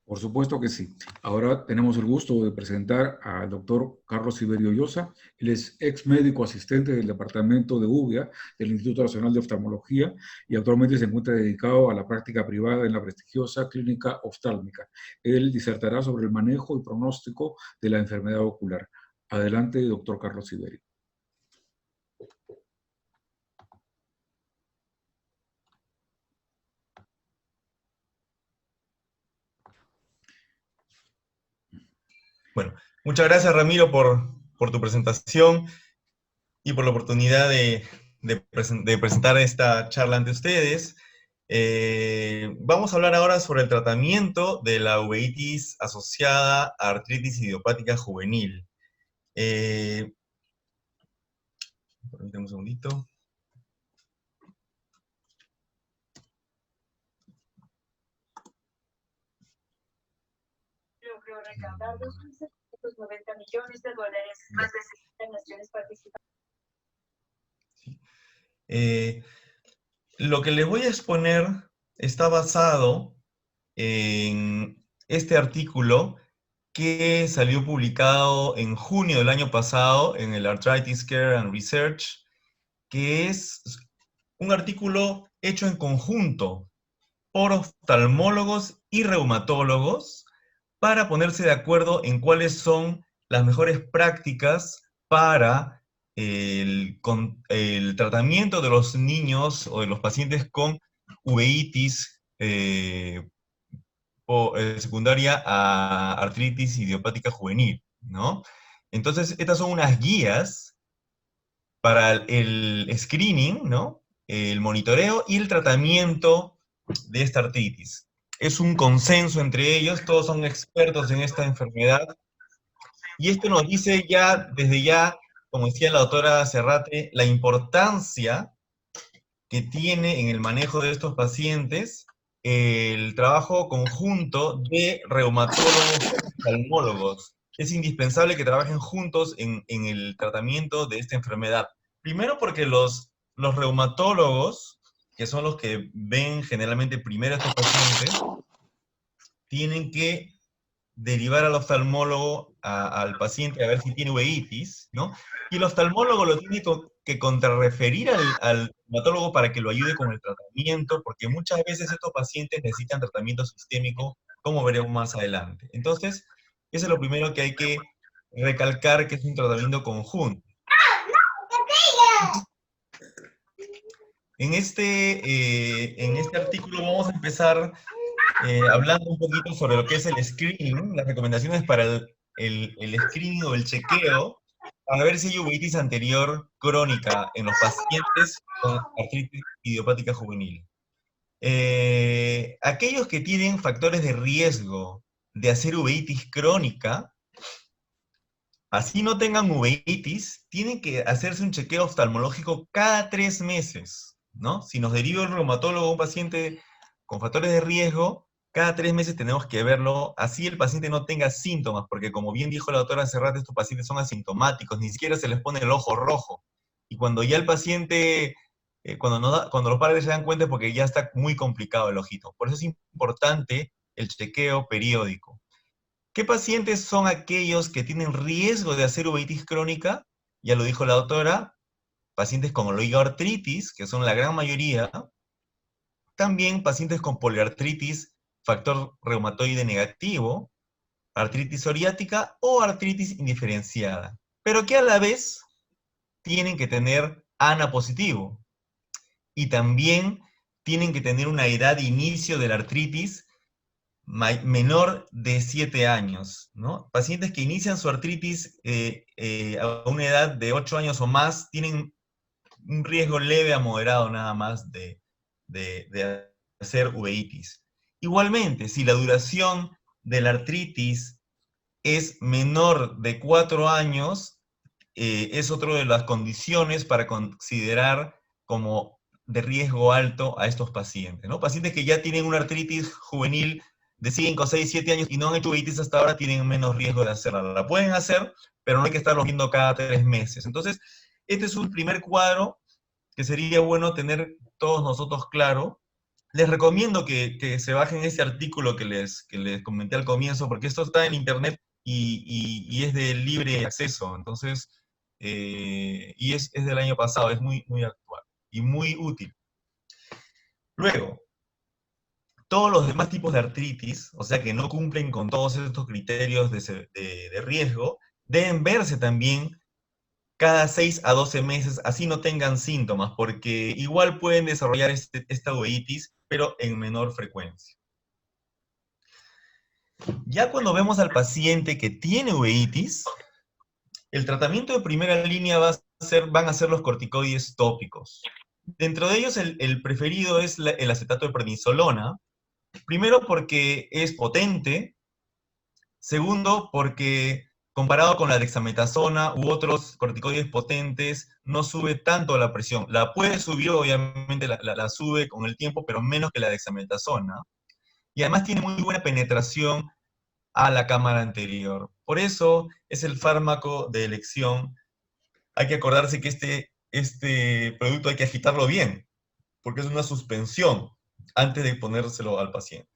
Por supuesto que sí. Ahora tenemos el gusto de presentar al doctor Carlos Siberio Llosa. Él es ex médico asistente del departamento de UVIA del Instituto Nacional de Oftalmología y actualmente se encuentra dedicado a la práctica privada en la prestigiosa clínica oftálmica. Él disertará sobre el manejo y pronóstico de la enfermedad ocular. Adelante, doctor Carlos Siberio. Bueno, muchas gracias Ramiro por tu presentación y por la oportunidad de presentar esta charla ante ustedes. Vamos a hablar ahora sobre el tratamiento de la uveitis asociada a artritis idiopática juvenil. Permítanme un segundito. Logró recaudar $2.790 millones, más de 60 naciones participantes. Lo que les voy a exponer está basado en este artículo que salió publicado en junio del año pasado en el Arthritis Care and Research, que es un artículo hecho en conjunto por oftalmólogos y reumatólogos para ponerse de acuerdo en cuáles son las mejores prácticas para el tratamiento de los niños o de los pacientes con uveitis secundaria a artritis idiopática juvenil, ¿no? Entonces, estas son unas guías para el screening, ¿no? El monitoreo y el tratamiento de esta artritis. Es un consenso entre ellos, todos son expertos en esta enfermedad, y esto nos dice ya, desde ya, como decía la doctora Serrate, la importancia que tiene en el manejo de estos pacientes el trabajo conjunto de reumatólogos y oftalmólogos. Es indispensable que trabajen juntos en el tratamiento de esta enfermedad. Primero porque los reumatólogos, que son los que ven generalmente primero a estos pacientes, tienen que derivar al oftalmólogo al paciente a ver si tiene uveitis, ¿no? Y el oftalmólogo lo tiene que contrarreferir al reumatólogo para que lo ayude con el tratamiento, porque muchas veces estos pacientes necesitan tratamiento sistémico, como veremos más adelante. Entonces, eso es lo primero que hay que recalcar, que es un tratamiento conjunto. En este artículo vamos a empezar hablando un poquito sobre lo que es el screening, las recomendaciones para el screening o el chequeo, para ver si hay uveitis anterior crónica en los pacientes con artritis idiopática juvenil. Aquellos que tienen factores de riesgo de hacer uveitis crónica, así no tengan uveitis, tienen que hacerse un chequeo oftalmológico cada 3 meses, ¿no? Si nos deriva el reumatólogo a un paciente con factores de riesgo, cada 3 meses tenemos que verlo, así el paciente no tenga síntomas, porque como bien dijo la doctora Serrate, estos pacientes son asintomáticos, ni siquiera se les pone el ojo rojo. Y cuando ya el paciente, cuando los padres se dan cuenta es porque ya está muy complicado el ojito. Por eso es importante el chequeo periódico. ¿Qué pacientes son aquellos que tienen riesgo de hacer uveitis crónica? Ya lo dijo la doctora, pacientes con oligoartritis, que son la gran mayoría, también pacientes con poliartritis, factor reumatoide negativo, artritis psoriática o artritis indiferenciada, pero que a la vez tienen que tener ANA positivo, y también tienen que tener una edad de inicio de la artritis menor de 7 años, ¿no? Pacientes que inician su artritis a una edad de 8 años o más tienen un riesgo leve a moderado nada más de hacer uveitis. Igualmente, si la duración de la artritis es menor de 4 años, es otra de las condiciones para considerar como de riesgo alto a estos pacientes, ¿no? Pacientes que ya tienen una artritis juvenil de 5, 6, 7 años y no han hecho uveitis hasta ahora tienen menos riesgo de hacerla. La pueden hacer, pero no hay que estarlo viendo cada 3 meses. Entonces, este es un primer cuadro que sería bueno tener todos nosotros claro. Les recomiendo que se bajen este artículo que les comenté al comienzo, porque esto está en internet y es de libre acceso, entonces, y es del año pasado, es muy, muy actual y muy útil. Luego, todos los demás tipos de artritis, o sea que no cumplen con todos estos criterios de riesgo, deben verse también cada 6 a 12 meses, así no tengan síntomas, porque igual pueden desarrollar esta uveitis, pero en menor frecuencia. Ya cuando vemos al paciente que tiene uveitis, el tratamiento de primera línea van a ser los corticoides tópicos. Dentro de ellos, el preferido es el acetato de prednisolona. Primero, porque es potente. Segundo, porque comparado con la dexametasona u otros corticoides potentes, no sube tanto la presión. La puede subir, obviamente la sube con el tiempo, pero menos que la dexametasona. Y además tiene muy buena penetración a la cámara anterior. Por eso es el fármaco de elección. Hay que acordarse que este producto hay que agitarlo bien, porque es una suspensión antes de ponérselo al paciente.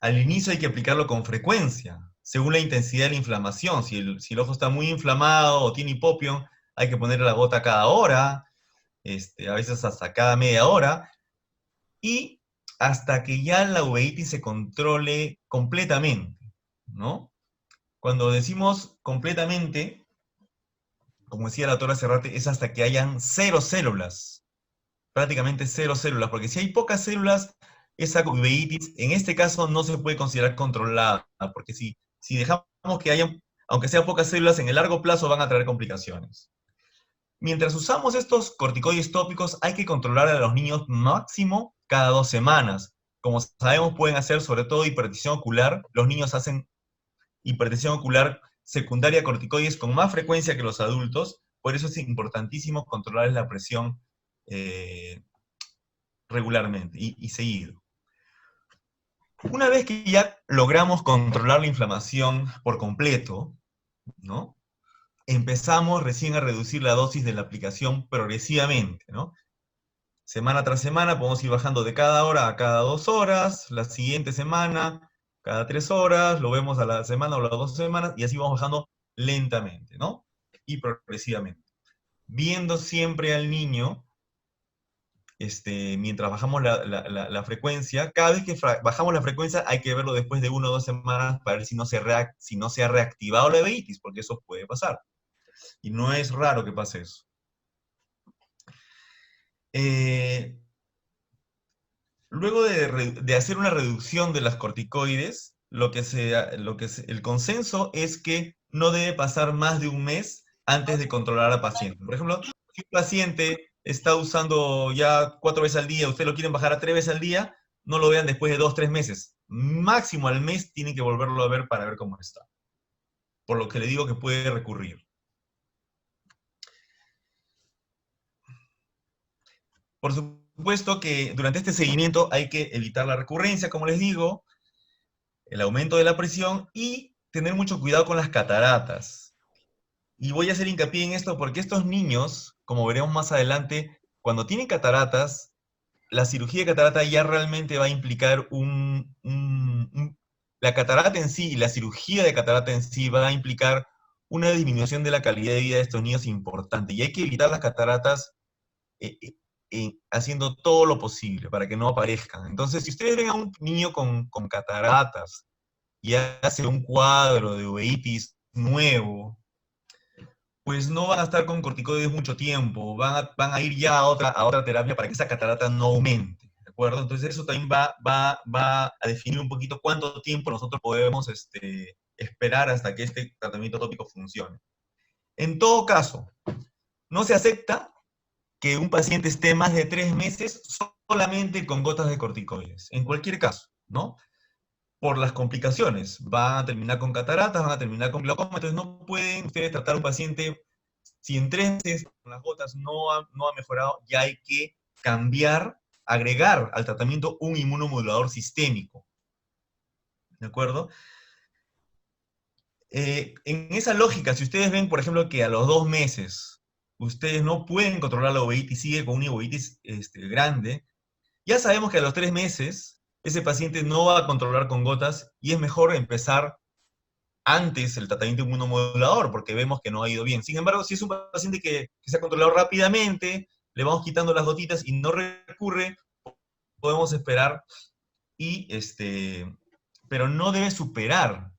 Al inicio hay que aplicarlo con frecuencia, según la intensidad de la inflamación. Si el ojo está muy inflamado o tiene hipopión, hay que ponerle la gota cada hora, a veces hasta cada media hora, y hasta que ya la uveitis se controle completamente, ¿no? Cuando decimos completamente, como decía la doctora Serrate, es hasta que hayan 0 células, prácticamente 0 células, porque si hay pocas células, esa uveitis, en este caso, no se puede considerar controlada, porque si dejamos que hayan, aunque sean pocas células, en el largo plazo van a traer complicaciones. Mientras usamos estos corticoides tópicos, hay que controlar a los niños máximo cada 2 semanas. Como sabemos, pueden hacer sobre todo hipertensión ocular. Los niños hacen hipertensión ocular secundaria a corticoides con más frecuencia que los adultos. Por eso es importantísimo controlar la presión regularmente y seguido. Una vez que ya logramos controlar la inflamación por completo, ¿no? Empezamos recién a reducir la dosis de la aplicación progresivamente, ¿no? Semana tras semana podemos ir bajando de cada hora a cada 2 horas, la siguiente semana cada 3 horas, lo vemos a la semana o las 2 semanas, y así vamos bajando lentamente, ¿no? Y progresivamente. Viendo siempre al niño, mientras bajamos la frecuencia, cada vez que bajamos la frecuencia hay que verlo después de 1 o 2 semanas para ver si no se ha reactivado la uveitis, porque eso puede pasar. Y no es raro que pase eso. Luego de hacer una reducción de las corticoides, el consenso es que no debe pasar más de 1 mes antes de controlar al paciente. Por ejemplo, si un paciente está usando ya 4 veces al día, usted lo quieren bajar a 3 veces al día, no lo vean después de 2 o 3 meses. Máximo al mes tienen que volverlo a ver para ver cómo está. Por lo que le digo que puede recurrir. Por supuesto que durante este seguimiento hay que evitar la recurrencia, como les digo, el aumento de la presión y tener mucho cuidado con las cataratas. Y voy a hacer hincapié en esto porque estos niños, como veremos más adelante, cuando tienen cataratas, la cirugía de catarata ya realmente va a implicar la catarata en sí y la cirugía de catarata en sí va a implicar una disminución de la calidad de vida de estos niños importante. Y hay que evitar las cataratas haciendo todo lo posible para que no aparezcan. Entonces, si ustedes ven a un niño con cataratas y hace un cuadro de uveitis nuevo, pues no van a estar con corticoides mucho tiempo, van a ir ya a otra terapia para que esa catarata no aumente, ¿de acuerdo? Entonces eso también va a definir un poquito cuánto tiempo nosotros podemos esperar hasta que este tratamiento tópico funcione. En todo caso, no se acepta que un paciente esté más de 3 meses solamente con gotas de corticoides, en cualquier caso, ¿no? Por las complicaciones, van a terminar con cataratas, van a terminar con glaucoma, entonces no pueden ustedes tratar a un paciente, si en 3 meses con las gotas no ha mejorado, ya hay que cambiar, agregar al tratamiento un inmunomodulador sistémico, ¿de acuerdo? En esa lógica, si ustedes ven, por ejemplo, que a los 2 meses ustedes no pueden controlar la uveitis, sigue con una uveitis grande, ya sabemos que a los 3 meses ese paciente no va a controlar con gotas y es mejor empezar antes el tratamiento inmunomodulador porque vemos que no ha ido bien. Sin embargo, si es un paciente que se ha controlado rápidamente, le vamos quitando las gotitas y no recurre, podemos esperar, pero no debe superar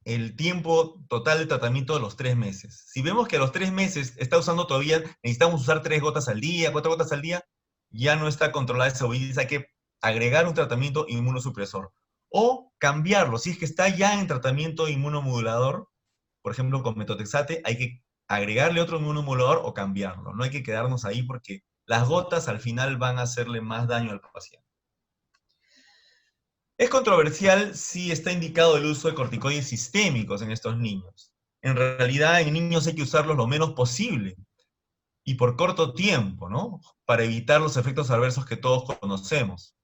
el tiempo total de tratamiento de los 3 meses. Si vemos que a los 3 meses está usando todavía, necesitamos usar 3 gotas al día, 4 gotas al día, ya no está controlada esa uveitis, hay que agregar un tratamiento inmunosupresor. o cambiarlo. Si es que está ya en tratamiento inmunomodulador, por ejemplo con metotrexate, hay que agregarle otro inmunomodulador o cambiarlo. No hay que quedarnos ahí porque las gotas al final van a hacerle más daño al paciente. Es controversial si está indicado el uso de corticoides sistémicos en estos niños. En realidad, en niños hay que usarlos lo menos posible y por corto tiempo, ¿no? Para evitar los efectos adversos que todos conocemos.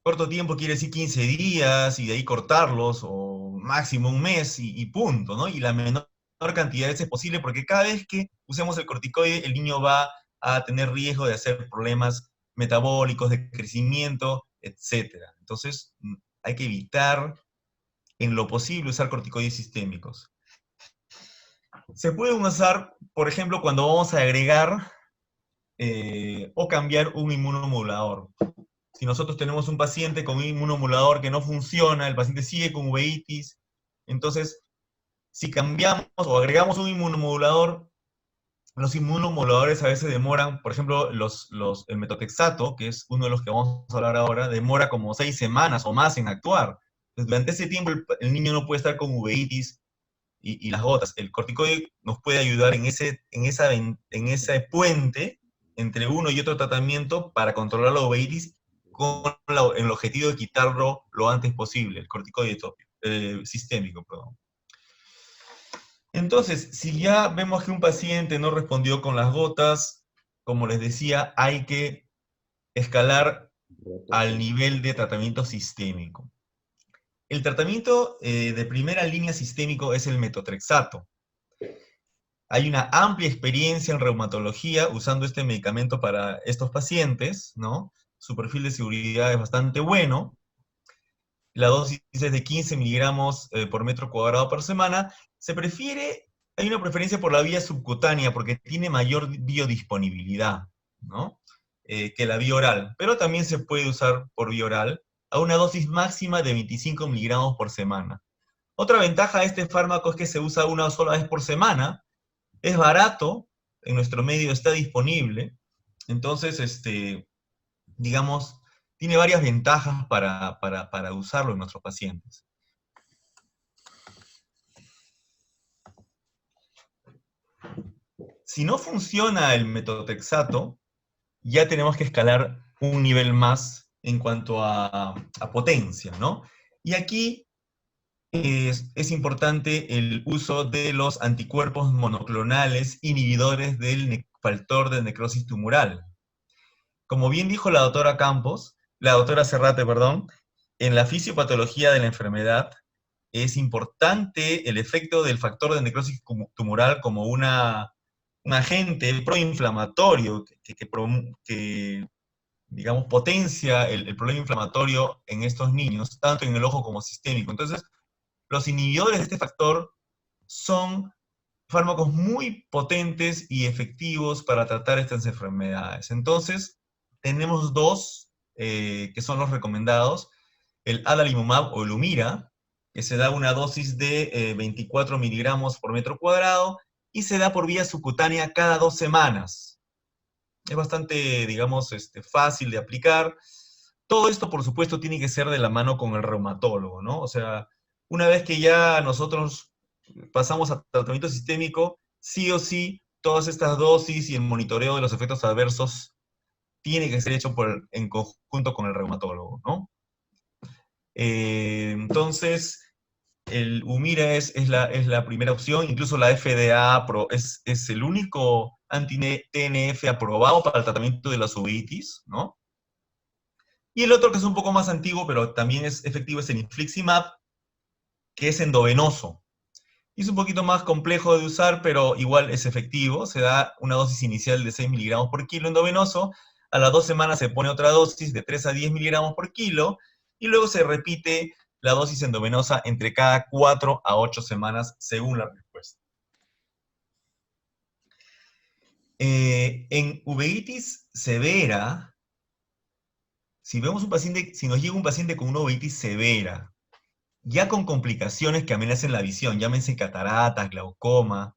Corto tiempo quiere decir 15 días y de ahí cortarlos, o máximo un mes y punto, ¿no? Y la menor cantidad de veces posible, porque cada vez que usemos el corticoide, el niño va a tener riesgo de hacer problemas metabólicos, de crecimiento, etc. Entonces, hay que evitar en lo posible usar corticoides sistémicos. Se pueden usar, por ejemplo, cuando vamos a agregar o cambiar un inmunomodulador. Si nosotros tenemos un paciente con un inmunomodulador que no funciona, el paciente sigue con uveitis, entonces, si cambiamos o agregamos un inmunomodulador, los inmunomoduladores a veces demoran, por ejemplo, el metotrexato, que es uno de los que vamos a hablar ahora, demora como 6 semanas o más en actuar. Entonces, durante ese tiempo el niño no puede estar con uveitis y las gotas. El corticoide nos puede ayudar en ese puente entre uno y otro tratamiento para controlar la uveitis con el objetivo de quitarlo lo antes posible, el corticoide sistémico, perdón. Entonces, si ya vemos que un paciente no respondió con las gotas, como les decía, hay que escalar al nivel de tratamiento sistémico. El tratamiento de primera línea sistémico es el metotrexato. Hay una amplia experiencia en reumatología usando este medicamento para estos pacientes, ¿no? Su perfil de seguridad es bastante bueno. La dosis es de 15 miligramos por metro cuadrado por semana. Hay una preferencia por la vía subcutánea porque tiene mayor biodisponibilidad, ¿no? Que la vía oral, pero también se puede usar por vía oral a una dosis máxima de 25 miligramos por semana. Otra ventaja de este fármaco es que se usa una sola vez por semana, es barato, en nuestro medio está disponible, entonces, digamos, tiene varias ventajas para usarlo en nuestros pacientes. Si no funciona el metotrexato, ya tenemos que escalar un nivel más en cuanto a potencia, ¿no? Y aquí es importante el uso de los anticuerpos monoclonales inhibidores del factor de necrosis tumoral. Como bien dijo la doctora Serrate, perdón, en la fisiopatología de la enfermedad es importante el efecto del factor de necrosis tumoral como un agente proinflamatorio que digamos, potencia el problema inflamatorio en estos niños, tanto en el ojo como sistémico. Entonces, los inhibidores de este factor son fármacos muy potentes y efectivos para tratar estas enfermedades. Entonces, tenemos dos que son los recomendados, el adalimumab o el Humira, que se da una dosis de 24 miligramos por metro cuadrado, y se da por vía subcutánea cada 2 semanas. Es bastante, digamos, fácil de aplicar. Todo esto, por supuesto, tiene que ser de la mano con el reumatólogo, ¿no? O sea, una vez que ya nosotros pasamos a tratamiento sistémico, sí o sí, todas estas dosis y el monitoreo de los efectos adversos tiene que ser hecho en conjunto con el reumatólogo, ¿no? Entonces, el Humira es la primera opción, incluso la FDA es el único anti-TNF aprobado para el tratamiento de la uveitis, ¿no? Y el otro que es un poco más antiguo, pero también es efectivo, es el infliximab, que es endovenoso. Es un poquito más complejo de usar, pero igual es efectivo. Se da una dosis inicial de 6 miligramos por kilo endovenoso, a las 2 semanas se pone otra dosis de 3 a 10 miligramos por kilo, y luego se repite la dosis endovenosa entre cada 4 a 8 semanas, según la respuesta. En uveitis severa, si nos llega un paciente con una uveitis severa, ya con complicaciones que amenacen la visión, llámense cataratas, glaucoma,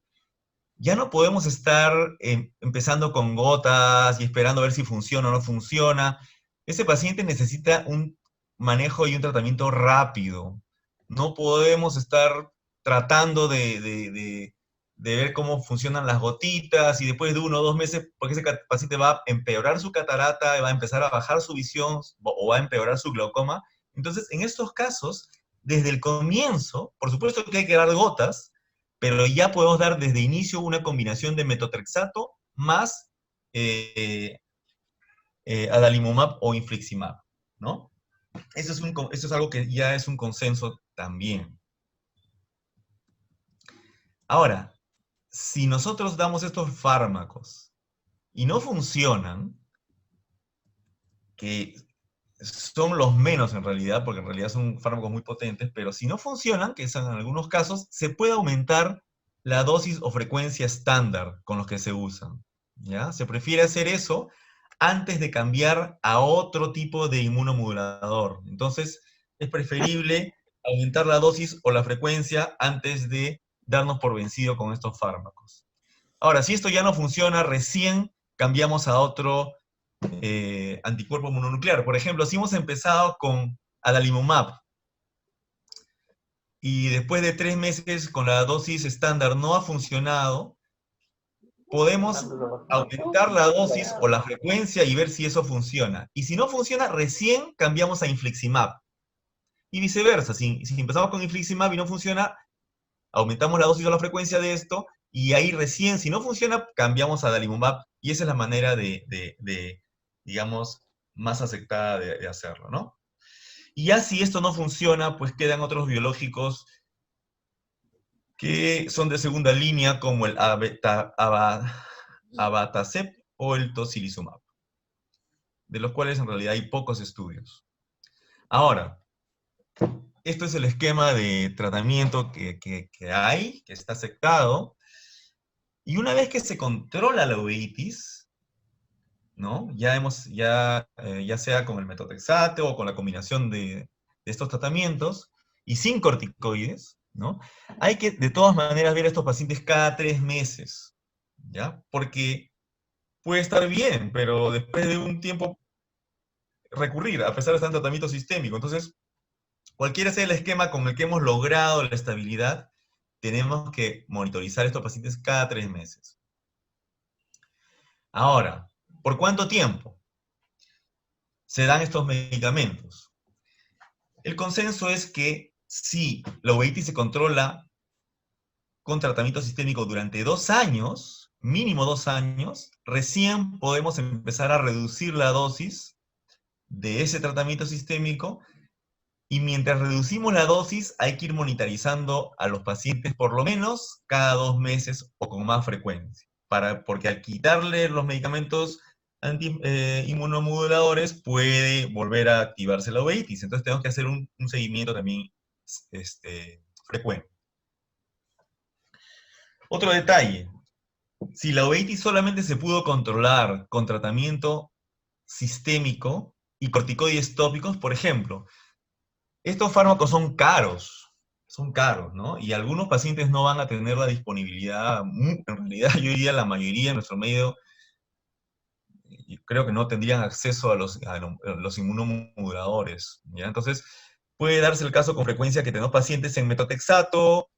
ya no podemos estar empezando con gotas y esperando a ver si funciona o no funciona. Ese paciente necesita un manejo y un tratamiento rápido. No podemos estar tratando de ver cómo funcionan las gotitas y después de 1 o 2 meses, porque ese paciente va a empeorar su catarata, va a empezar a bajar su visión o va a empeorar su glaucoma. Entonces, en estos casos, desde el comienzo, por supuesto que hay que dar gotas, pero ya podemos dar desde inicio una combinación de metotrexato más adalimumab o infliximab, ¿no? Eso es algo que ya es un consenso también. Ahora, si nosotros damos estos fármacos y no funcionan, que son los menos en realidad, porque en realidad son fármacos muy potentes, pero si no funcionan, que son en algunos casos, se puede aumentar la dosis o frecuencia estándar con los que se usan, ¿ya? Se prefiere hacer eso antes de cambiar a otro tipo de inmunomodulador. Entonces, es preferible aumentar la dosis o la frecuencia antes de darnos por vencido con estos fármacos. Ahora, si esto ya no funciona, recién cambiamos a otro anticuerpo mononuclear. Por ejemplo, si hemos empezado con adalimumab y después de 3 meses con la dosis estándar no ha funcionado, podemos aumentar la dosis o la frecuencia y ver si eso funciona. Y si no funciona, recién cambiamos a infliximab. Y viceversa, si empezamos con infliximab y no funciona, aumentamos la dosis o la frecuencia de esto, y ahí recién, si no funciona, cambiamos a adalimumab, y esa es la manera digamos, más aceptada de hacerlo, ¿no? Y ya si esto no funciona, pues quedan otros biológicos que son de segunda línea, como el abatacept o el tocilizumab, de los cuales en realidad hay pocos estudios. Ahora, esto es el esquema de tratamiento que hay, que está aceptado, y una vez que se controla la uveitis, ¿no? Ya sea con el metotrexato o con la combinación de estos tratamientos, y sin corticoides, ¿no? Hay que, de todas maneras, ver a estos pacientes cada 3 meses, ¿ya? Porque puede estar bien, pero después de un tiempo recurrir, a pesar de estar en tratamiento sistémico. Entonces, cualquiera sea el esquema con el que hemos logrado la estabilidad, tenemos que monitorizar a estos pacientes cada 3 meses. Ahora, ¿por cuánto tiempo se dan estos medicamentos? El consenso es que si la uveitis se controla con tratamiento sistémico durante 2 años, mínimo 2 años, recién podemos empezar a reducir la dosis de ese tratamiento sistémico, y mientras reducimos la dosis hay que ir monitorizando a los pacientes por lo menos cada 2 meses o con más frecuencia, porque al quitarle los medicamentos inmunomoduladores puede volver a activarse la uveitis, entonces tenemos que hacer un seguimiento también frecuente. Otro detalle, si la uveitis solamente se pudo controlar con tratamiento sistémico y corticoides tópicos, por ejemplo, estos fármacos son caros, ¿no? Y algunos pacientes no van a tener la disponibilidad, en realidad yo diría la mayoría en nuestro medio, creo que no tendrían acceso a los inmunomoduladores, ¿ya? Entonces, puede darse el caso con frecuencia que tenemos pacientes en metotrexato,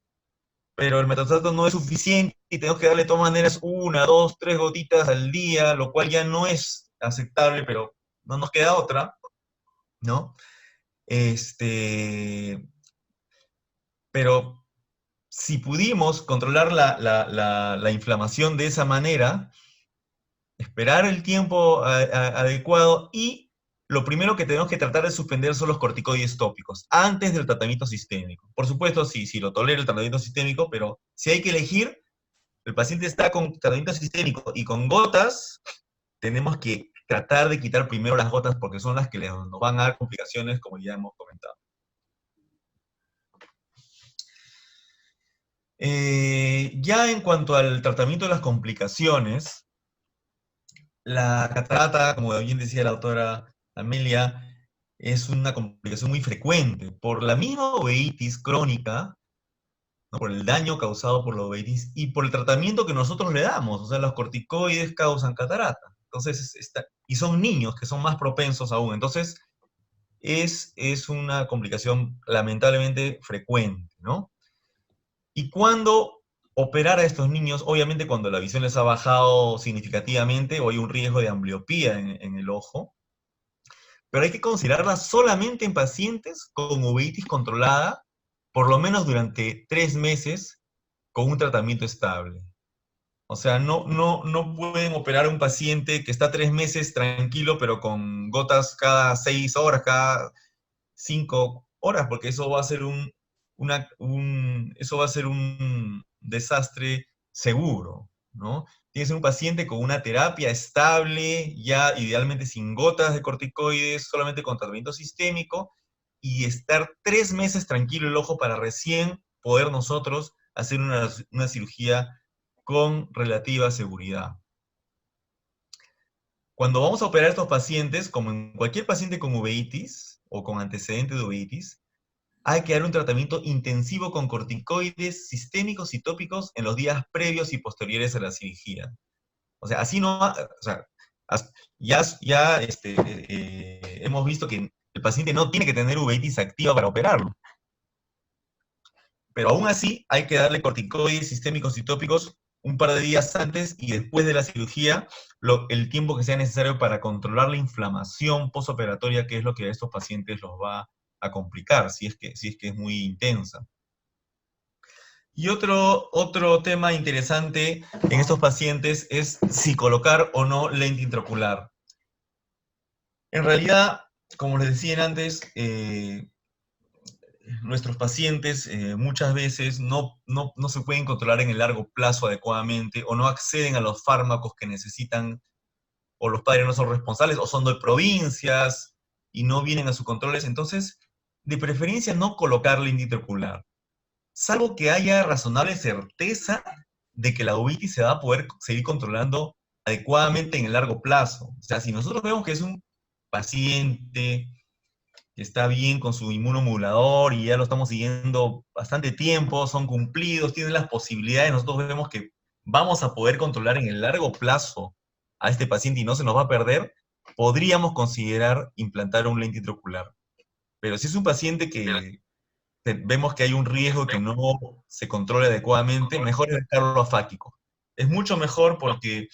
pero el metotrexato no es suficiente y tenemos que darle de todas maneras 1, 2, 3 gotitas al día, lo cual ya no es aceptable, pero no nos queda otra, ¿no? Pero si pudimos controlar la inflamación de esa manera, esperar el tiempo adecuado, y lo primero que tenemos que tratar de suspender son los corticoides tópicos, antes del tratamiento sistémico. Por supuesto, si lo tolera el tratamiento sistémico, pero si hay que elegir, el paciente está con tratamiento sistémico y con gotas, tenemos que tratar de quitar primero las gotas porque son las que nos van a dar complicaciones, como ya hemos comentado. Ya en cuanto al tratamiento de las complicaciones, la catarata, como bien decía la doctora Amelia, es una complicación muy frecuente por la misma uveitis crónica, ¿no? Por el daño causado por la uveitis y por el tratamiento que nosotros le damos. O sea, los corticoides causan catarata. Entonces, y son niños que son más propensos aún. Entonces, es una complicación lamentablemente frecuente, ¿no? ¿Y cuándo operar a estos niños? Obviamente cuando la visión les ha bajado significativamente o hay un riesgo de ambliopía en el ojo, pero hay que considerarla solamente en pacientes con uveitis controlada, por lo menos durante 3 meses, con un tratamiento estable. O sea, no pueden operar a un paciente que está 3 meses tranquilo, pero con gotas cada 6 horas, cada 5 horas, porque eso va a ser eso va a ser un desastre seguro, ¿no? Tiene que ser un paciente con una terapia estable, ya idealmente sin gotas de corticoides, solamente con tratamiento sistémico, y estar 3 meses tranquilo el ojo para recién poder nosotros hacer una cirugía con relativa seguridad. Cuando vamos a operar a estos pacientes, como en cualquier paciente con uveitis o con antecedente de uveitis, hay que dar un tratamiento intensivo con corticoides sistémicos y tópicos en los días previos y posteriores a la cirugía. O sea, así no, o sea, hemos visto que el paciente no tiene que tener uveitis activa para operarlo. Pero aún así hay que darle corticoides sistémicos y tópicos un par de días antes y después de la cirugía, el tiempo que sea necesario para controlar la inflamación postoperatoria, que es lo que a estos pacientes los va a complicar, si es que es muy intensa. Y otro tema interesante en estos pacientes es si colocar o no lente intraocular. En realidad, como les decía antes, nuestros pacientes muchas veces no se pueden controlar en el largo plazo adecuadamente o no acceden a los fármacos que necesitan, o los padres no son responsables, o son de provincias y no vienen a sus controles. Entonces, de preferencia no colocar lente intraocular, salvo que haya razonable certeza de que la uveitis se va a poder seguir controlando adecuadamente en el largo plazo. O sea, si nosotros vemos que es un paciente que está bien con su inmunomodulador y ya lo estamos siguiendo bastante tiempo, son cumplidos, tienen las posibilidades, nosotros vemos que vamos a poder controlar en el largo plazo a este paciente y no se nos va a perder, podríamos considerar implantar un lente intraocular. Pero si es un paciente que vemos que hay un riesgo que no se controle adecuadamente, mejor es dejarlo afáquico. Es mucho mejor porque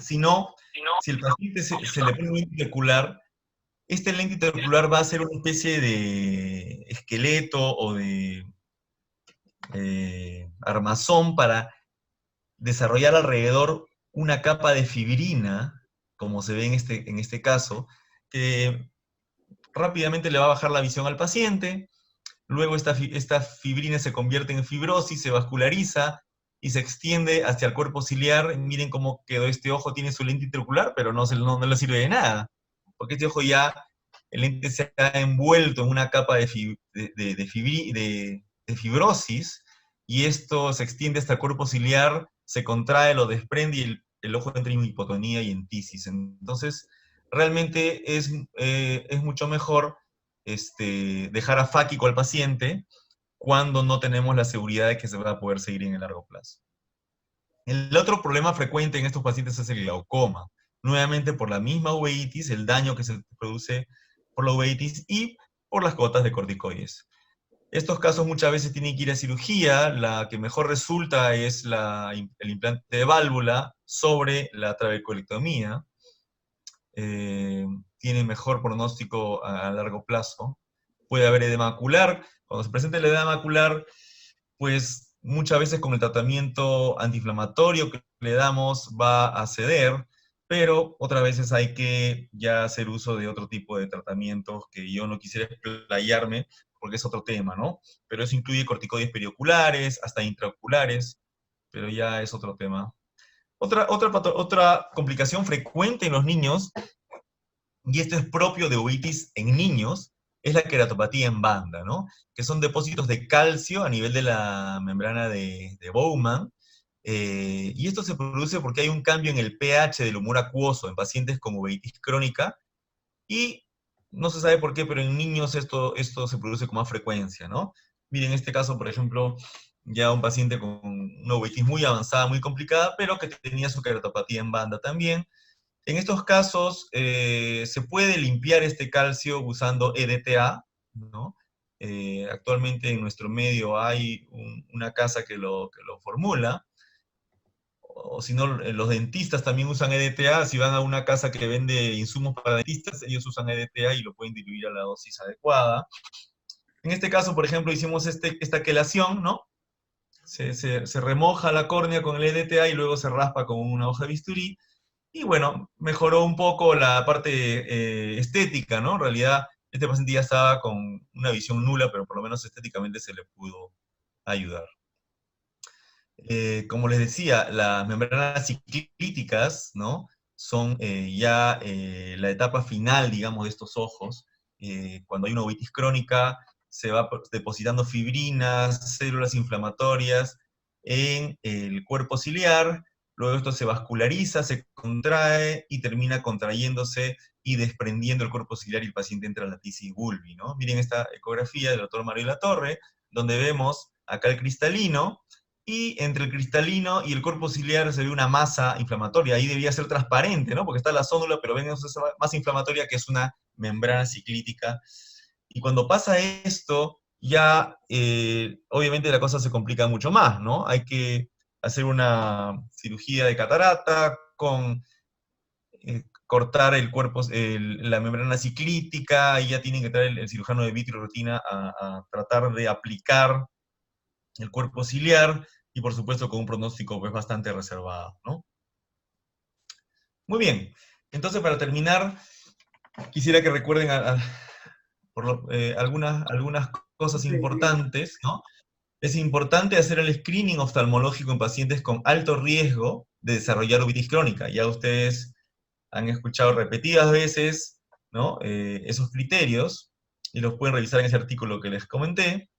si no, si el paciente se le pone un lente intraocular, este lente intraocular va a ser una especie de esqueleto o de armazón para desarrollar alrededor una capa de fibrina, como se ve en este caso, que rápidamente le va a bajar la visión al paciente. Luego esta fibrina se convierte en fibrosis, se vasculariza y se extiende hacia el cuerpo ciliar. Miren cómo quedó este ojo, tiene su lente intraocular, pero no le sirve de nada, porque este ojo ya, el lente se ha envuelto en una capa de fibrosis, y esto se extiende hasta el cuerpo ciliar, se contrae, lo desprende y el ojo entra en hipotonía y en tisis. Entonces, realmente es mucho mejor dejar afáquico al paciente cuando no tenemos la seguridad de que se va a poder seguir en el largo plazo. El otro problema frecuente en estos pacientes es el glaucoma. Nuevamente por la misma uveitis, el daño que se produce por la uveitis y por las gotas de corticoides. Estos casos muchas veces tienen que ir a cirugía. La que mejor resulta es el implante de válvula sobre la trabeculectomía. Tiene mejor pronóstico a largo plazo. Puede haber edema macular. Cuando se presenta el edema macular, pues muchas veces con el tratamiento antiinflamatorio que le damos va a ceder, pero otras veces hay que ya hacer uso de otro tipo de tratamientos que yo no quisiera explayarme porque es otro tema, ¿no? Pero eso incluye corticoides perioculares, hasta intraoculares, pero ya es otro tema. Otra complicación frecuente en los niños, y esto es propio de uveitis en niños, es la queratopatía en banda, ¿no? Que son depósitos de calcio a nivel de la membrana de Bowman, y esto se produce porque hay un cambio en el pH del humor acuoso en pacientes con uveitis crónica, y no se sabe por qué, pero en niños esto se produce con más frecuencia, ¿no? Miren, en este caso, por ejemplo, ya un paciente con una uveitis muy avanzada, muy complicada, pero que tenía su queratopatía en banda también. En estos casos se puede limpiar este calcio usando EDTA, ¿no? Actualmente en nuestro medio hay una casa que lo formula, o si no, los dentistas también usan EDTA. Si van a una casa que vende insumos para dentistas, ellos usan EDTA y lo pueden diluir a la dosis adecuada. En este caso, por ejemplo, hicimos esta quelación, ¿no? Se remoja la córnea con el EDTA y luego se raspa con una hoja de bisturí. Y bueno, mejoró un poco la parte estética, ¿no? En realidad, este paciente ya estaba con una visión nula, pero por lo menos estéticamente se le pudo ayudar. Como les decía, las membranas ciclíticas, ¿no? Son ya la etapa final, digamos, de estos ojos. Cuando hay una uveitis crónica, se va depositando fibrinas, células inflamatorias en el cuerpo ciliar. Luego esto se vasculariza, se contrae y termina contrayéndose y desprendiendo el cuerpo ciliar, y el paciente entra a la tisis bulbi, ¿no? Miren esta ecografía del doctor Mario Latorre, donde vemos acá el cristalino, y entre el cristalino y el cuerpo ciliar se ve una masa inflamatoria. Ahí debía ser transparente, ¿no? Porque está la zónula, pero ven esa masa inflamatoria que es una membrana ciclítica. Y cuando pasa esto, ya obviamente la cosa se complica mucho más, ¿no? Hay que hacer una cirugía de catarata con cortar el cuerpo, la membrana ciclítica, y ya tienen que traer el cirujano de vitreoretina a tratar de aplicar el cuerpo ciliar, y por supuesto con un pronóstico pues bastante reservado, ¿no? Muy bien, entonces para terminar, quisiera que recuerden algunas cosas importantes, ¿no? Es importante hacer el screening oftalmológico en pacientes con alto riesgo de desarrollar uveitis crónica. Ya ustedes han escuchado repetidas veces, ¿no? Esos criterios, y los pueden revisar en ese artículo que les comenté.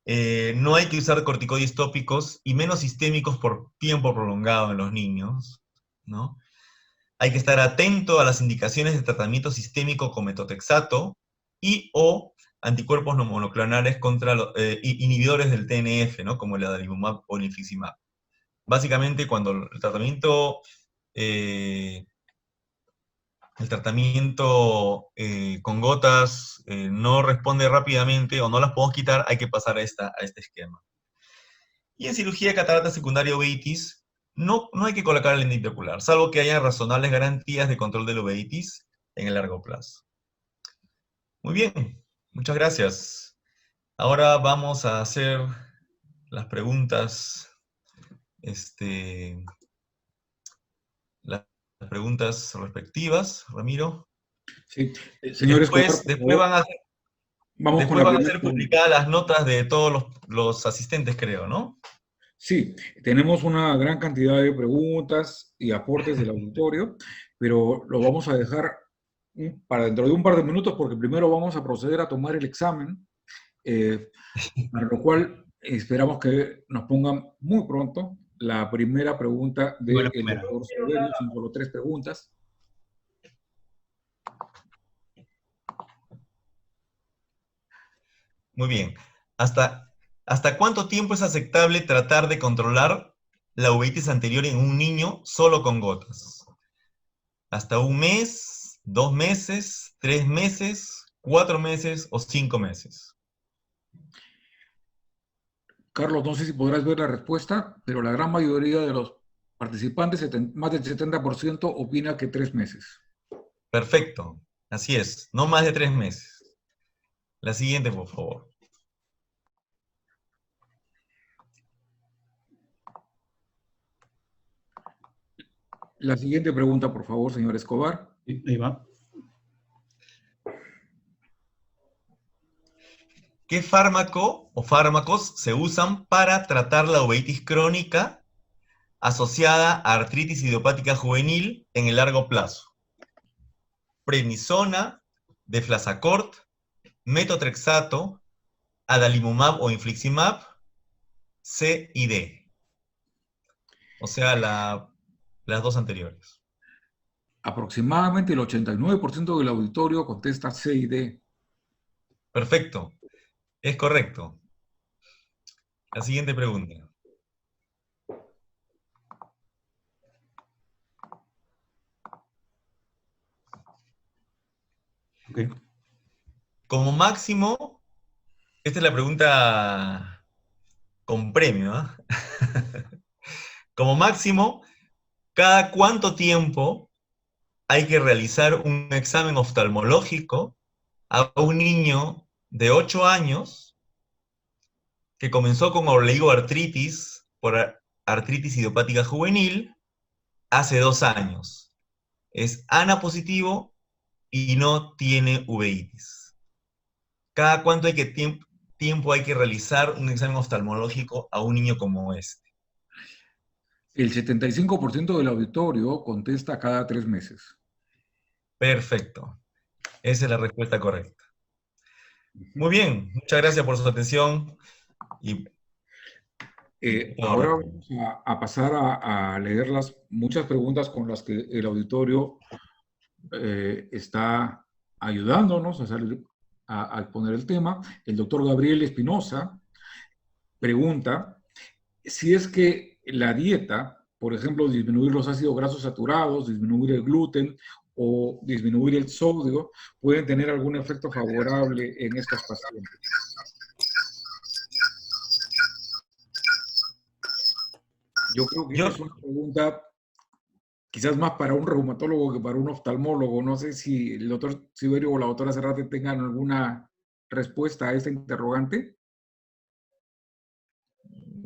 No hay que usar corticoides tópicos y menos sistémicos por tiempo prolongado en los niños, ¿no? Hay que estar atento a las indicaciones de tratamiento sistémico con metotrexato y o anticuerpos no monoclonales contra inhibidores del TNF, ¿no? Como el adalimumab o el infliximab. Básicamente, cuando el tratamiento con gotas no responde rápidamente o no las podemos quitar, hay que pasar a este esquema. Y en cirugía de catarata secundaria uveitis, no hay que colocar el lente intraocular, salvo que haya razonables garantías de control de la uveitis en el largo plazo. Muy bien, muchas gracias. Ahora vamos a hacer las preguntas, las preguntas respectivas, Ramiro. Sí, señor Escobar, por Después favor, vamos con la van a primera ser pregunta. publicadas las notas de todos los asistentes, creo, ¿no? Sí, tenemos una gran cantidad de preguntas y aportes del auditorio, pero lo vamos a dejar para dentro de un par de minutos, porque primero vamos a proceder a tomar el examen, para lo cual esperamos que nos pongan muy pronto la primera pregunta Tengo la del primera. doctor Severio. Son solo 3 preguntas. Muy bien. ¿Hasta cuánto tiempo es aceptable tratar de controlar la uveitis anterior en un niño solo con gotas? ¿Hasta 1 mes, 2 meses, 3 meses, 4 meses o 5 meses? Carlos, no sé si podrás ver la respuesta, pero la gran mayoría de los participantes, más del 70%, opina que 3 meses. Perfecto. Así es. No más de 3 meses. La siguiente, por favor. La siguiente pregunta, por favor, señor Escobar. Ahí va. ¿Qué fármaco o fármacos se usan para tratar la uveitis crónica asociada a artritis idiopática juvenil en el largo plazo? Prednisona, deflazacort, metotrexato, adalimumab o infliximab, C y D. O sea, las dos anteriores. Aproximadamente el 89% del auditorio contesta C y D. Perfecto. Es correcto. La siguiente pregunta. Ok. Como máximo, esta es la pregunta con premio, ¿ah? Como máximo, ¿cada cuánto tiempo hay que realizar un examen oftalmológico a un niño de 8 años que comenzó con oligoartritis por artritis idiopática juvenil hace 2 años? Es ANA positivo y no tiene uveitis. ¿Cada cuánto tiempo hay que realizar un examen oftalmológico a un niño como este? El 75% del auditorio contesta cada 3 meses. Perfecto. Esa es la respuesta correcta. Muy bien, muchas gracias por su atención y Ahora por... vamos a pasar a leer las muchas preguntas con las que el auditorio está ayudándonos a exponer el tema. El doctor Gabriel Espinosa pregunta si es que la dieta, por ejemplo, disminuir los ácidos grasos saturados, disminuir el gluten o disminuir el sodio, pueden tener algún efecto favorable en estos pacientes. Yo creo que esta es una pregunta quizás más para un reumatólogo que para un oftalmólogo. No sé si el doctor Siberio o la doctora Serrate tengan alguna respuesta a esta interrogante.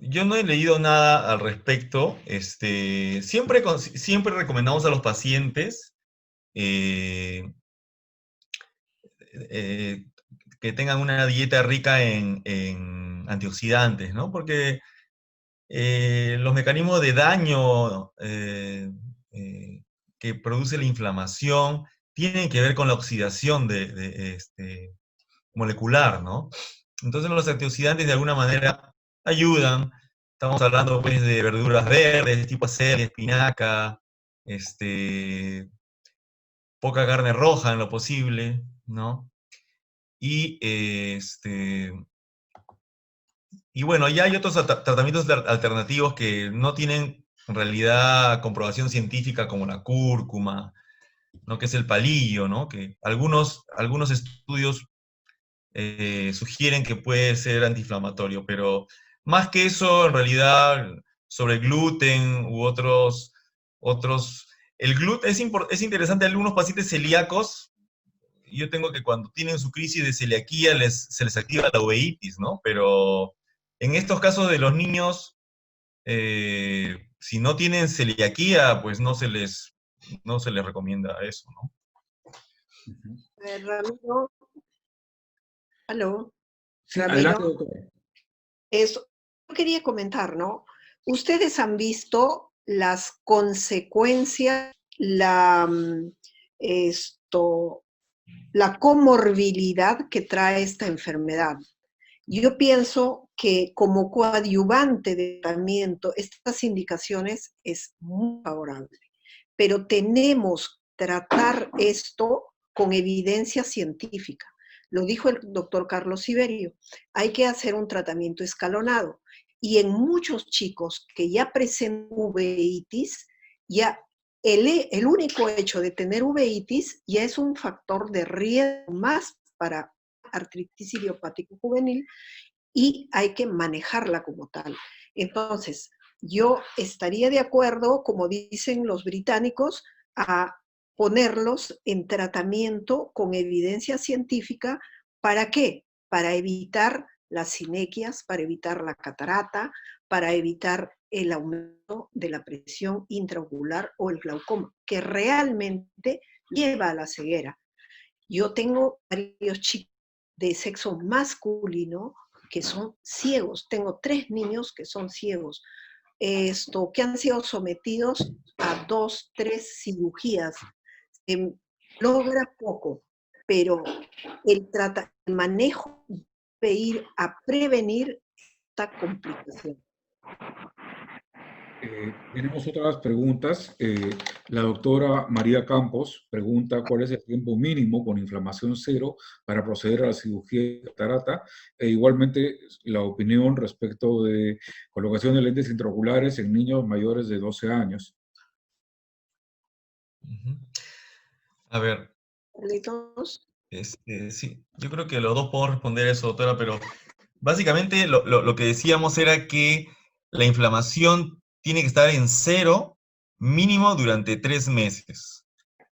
Yo no he leído nada al respecto. Siempre recomendamos a los pacientes eh, que tengan una dieta rica en antioxidantes, ¿no? Porque los mecanismos de daño que produce la inflamación tienen que ver con la oxidación molecular, ¿no? Entonces los antioxidantes de alguna manera ayudan. Estamos hablando pues de verduras verdes, tipo acelga, espinaca, poca carne roja en lo posible, ¿no? Y, y bueno, ya hay otros tratamientos alternativos que no tienen en realidad comprobación científica como la cúrcuma, ¿no? Que es el palillo, ¿no? Que algunos estudios sugieren que puede ser antiinflamatorio, pero más que eso, en realidad, sobre gluten u el gluten es interesante. Algunos pacientes celíacos, yo tengo que cuando tienen su crisis de celiaquía se les activa la uveitis, ¿no? Pero en estos casos de los niños, si no tienen celiaquía, pues no se les recomienda eso, ¿no? Ramiro, aló, Sí, adelante, Ramiro, doctor. eso yo quería comentar, ¿no? Ustedes han visto las consecuencias, la comorbilidad que trae esta enfermedad. Yo pienso que como coadyuvante de tratamiento, estas indicaciones es muy favorable, pero tenemos que tratar esto con evidencia científica. Lo dijo el doctor Carlos Siberio, hay que hacer un tratamiento escalonado. Y en muchos chicos que ya presentan uveitis, ya el único hecho de tener uveitis ya es un factor de riesgo más para artritis idiopático juvenil y hay que manejarla como tal. Entonces, yo estaría de acuerdo, como dicen los británicos, a ponerlos en tratamiento con evidencia científica. ¿Para qué? Para evitar las sinequias, para evitar la catarata, para evitar el aumento de la presión intraocular o el glaucoma, que realmente lleva a la ceguera. Yo tengo varios chicos de sexo masculino que son ciegos. Tengo 3 niños que son ciegos, que han sido sometidos a 2, 3 cirugías. Logra poco, pero el manejo debe ir a prevenir esta complicación. Tenemos otras preguntas. La doctora María Campos pregunta cuál es el tiempo mínimo con inflamación cero para proceder a la cirugía de catarata, e igualmente la opinión respecto de colocación de lentes intraoculares en niños mayores de 12 años. A ver, Carlitos. Sí, yo creo que los dos podemos responder eso, doctora, pero básicamente lo que decíamos era que la inflamación tiene que estar en 0 mínimo durante 3 meses.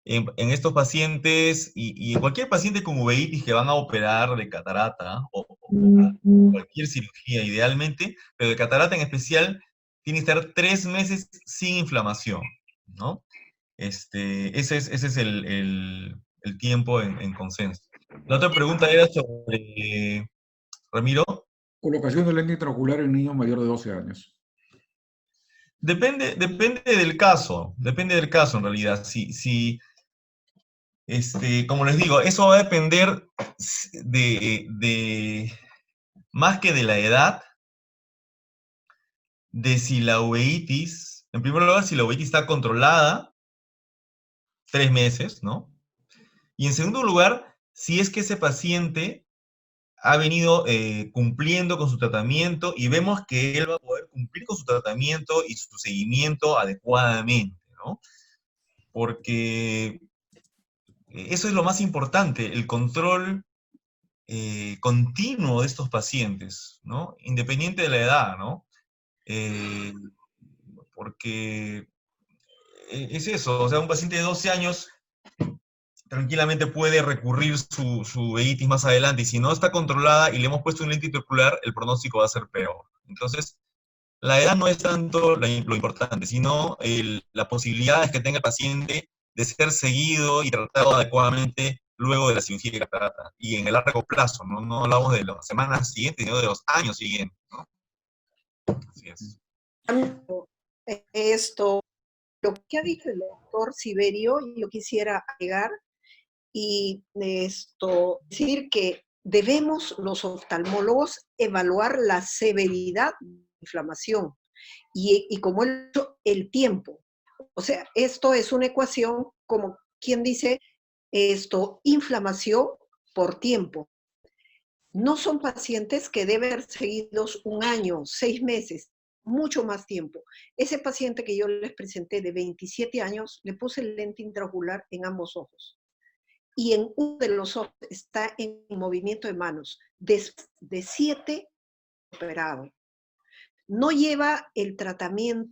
En estos pacientes y en cualquier paciente con uveitis que van a operar de catarata o cualquier cirugía idealmente, pero de catarata en especial, tiene que estar 3 meses sin inflamación, ¿no? Ese es el tiempo en consenso. La otra pregunta era sobre, Ramiro, Colocación de lente intraocular en niños mayores de 12 años. depende del caso en realidad. Como les digo, eso va a depender más que de la edad, de si la uveitis, en primer lugar, si la uveitis está controlada, 3 meses, ¿no? Y en segundo lugar, si es que ese paciente ha venido cumpliendo con su tratamiento y vemos que él va a poder cumplir con su tratamiento y su seguimiento adecuadamente, ¿no? Porque eso es lo más importante, el control continuo de estos pacientes, ¿no? Independiente de la edad, ¿no? Eh, Porque es eso, o sea, un paciente de 12 años tranquilamente puede recurrir su uveitis más adelante, y si no está controlada y le hemos puesto un lente intraocular, el pronóstico va a ser peor. Entonces, la edad no es tanto lo importante, sino la posibilidad que tenga el paciente de ser seguido y tratado adecuadamente luego de la cirugía de catarata, y en el largo plazo, no hablamos de las semanas siguientes, sino de los años siguientes, ¿no? Así es. Esto, lo que ha dicho el doctor Siberio, yo quisiera agregar y decir que debemos los oftalmólogos evaluar la severidad de la inflamación y como el tiempo. O sea, esto es una ecuación como quien dice inflamación por tiempo. No son pacientes que deben ser seguidos 1 año, 6 meses, mucho más tiempo. Ese paciente que yo les presenté de 27 años, le puse el lente intraocular en ambos ojos. Y en uno de los ojos está en movimiento de manos, de 7 operado. No lleva el tratamiento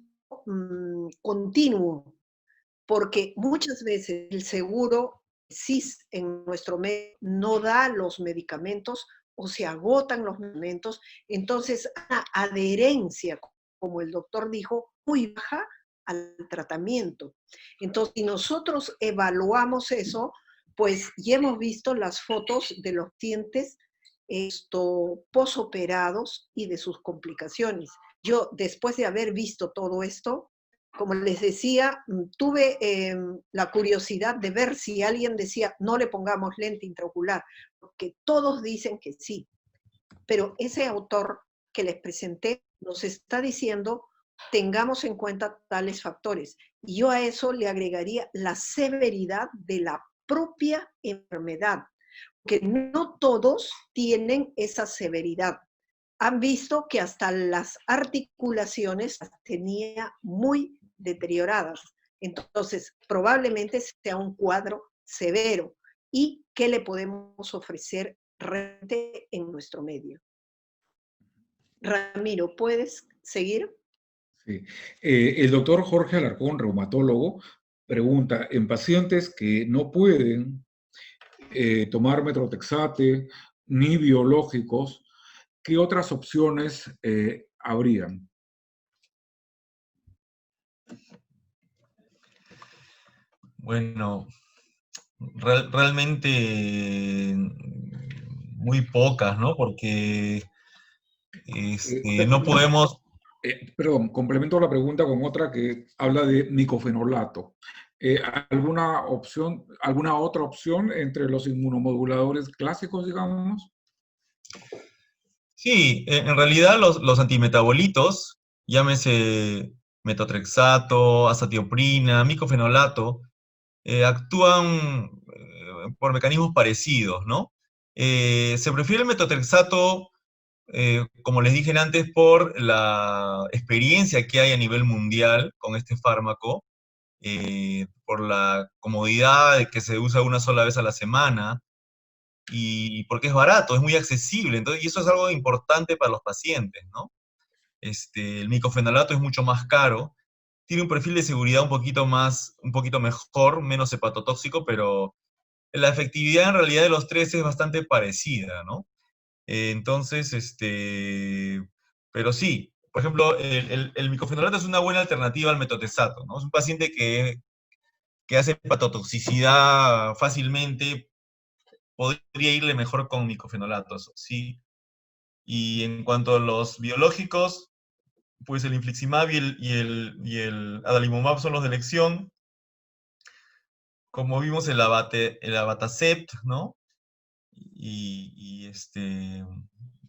continuo, porque muchas veces el seguro SIS en nuestro medio no da los medicamentos o se agotan los medicamentos, entonces una adherencia, como el doctor dijo, muy baja al tratamiento. Entonces, si nosotros evaluamos eso, pues ya hemos visto las fotos de los pacientes posoperados y de sus complicaciones. Yo, después de haber visto todo esto, como les decía, tuve la curiosidad de ver si alguien decía, no le pongamos lente intraocular, porque todos dicen que sí. Pero ese autor que les presenté nos está diciendo, tengamos en cuenta tales factores. Y yo a eso le agregaría la severidad de la propia enfermedad, que no todos tienen esa severidad. Han visto que hasta las articulaciones las tenía muy deterioradas. Entonces, probablemente sea un cuadro severo. ¿Y qué le podemos ofrecer realmente en nuestro medio? Ramiro, ¿puedes seguir? Sí. El doctor Jorge Alarcón, reumatólogo, pregunta, en pacientes que no pueden tomar metotrexate ni biológicos, ¿qué otras opciones habrían? Bueno, realmente muy pocas, ¿no? Porque no podemos... Perdón, complemento la pregunta con otra que habla de micofenolato. ¿Alguna otra opción entre los inmunomoduladores clásicos, digamos? Sí, en realidad los antimetabolitos, llámese metotrexato, azatioprina, micofenolato, actúan por mecanismos parecidos, ¿no? Se prefiere el metotrexato, como les dije antes, por la experiencia que hay a nivel mundial con este fármaco, por la comodidad de que se usa una sola vez a la semana, y porque es barato, es muy accesible, entonces, y eso es algo importante para los pacientes, ¿no? El micofenolato es mucho más caro, tiene un perfil de seguridad un poquito mejor, menos hepatotóxico, pero la efectividad en realidad de los tres es bastante parecida, ¿no? Entonces, pero sí, por ejemplo, el micofenolato es una buena alternativa al metotrexato, ¿no? Es un paciente que hace hepatotoxicidad fácilmente, podría irle mejor con micofenolatos, sí. Y en cuanto a los biológicos, pues el infliximab y el adalimumab son los de elección. Como vimos el abatacept, ¿no? Y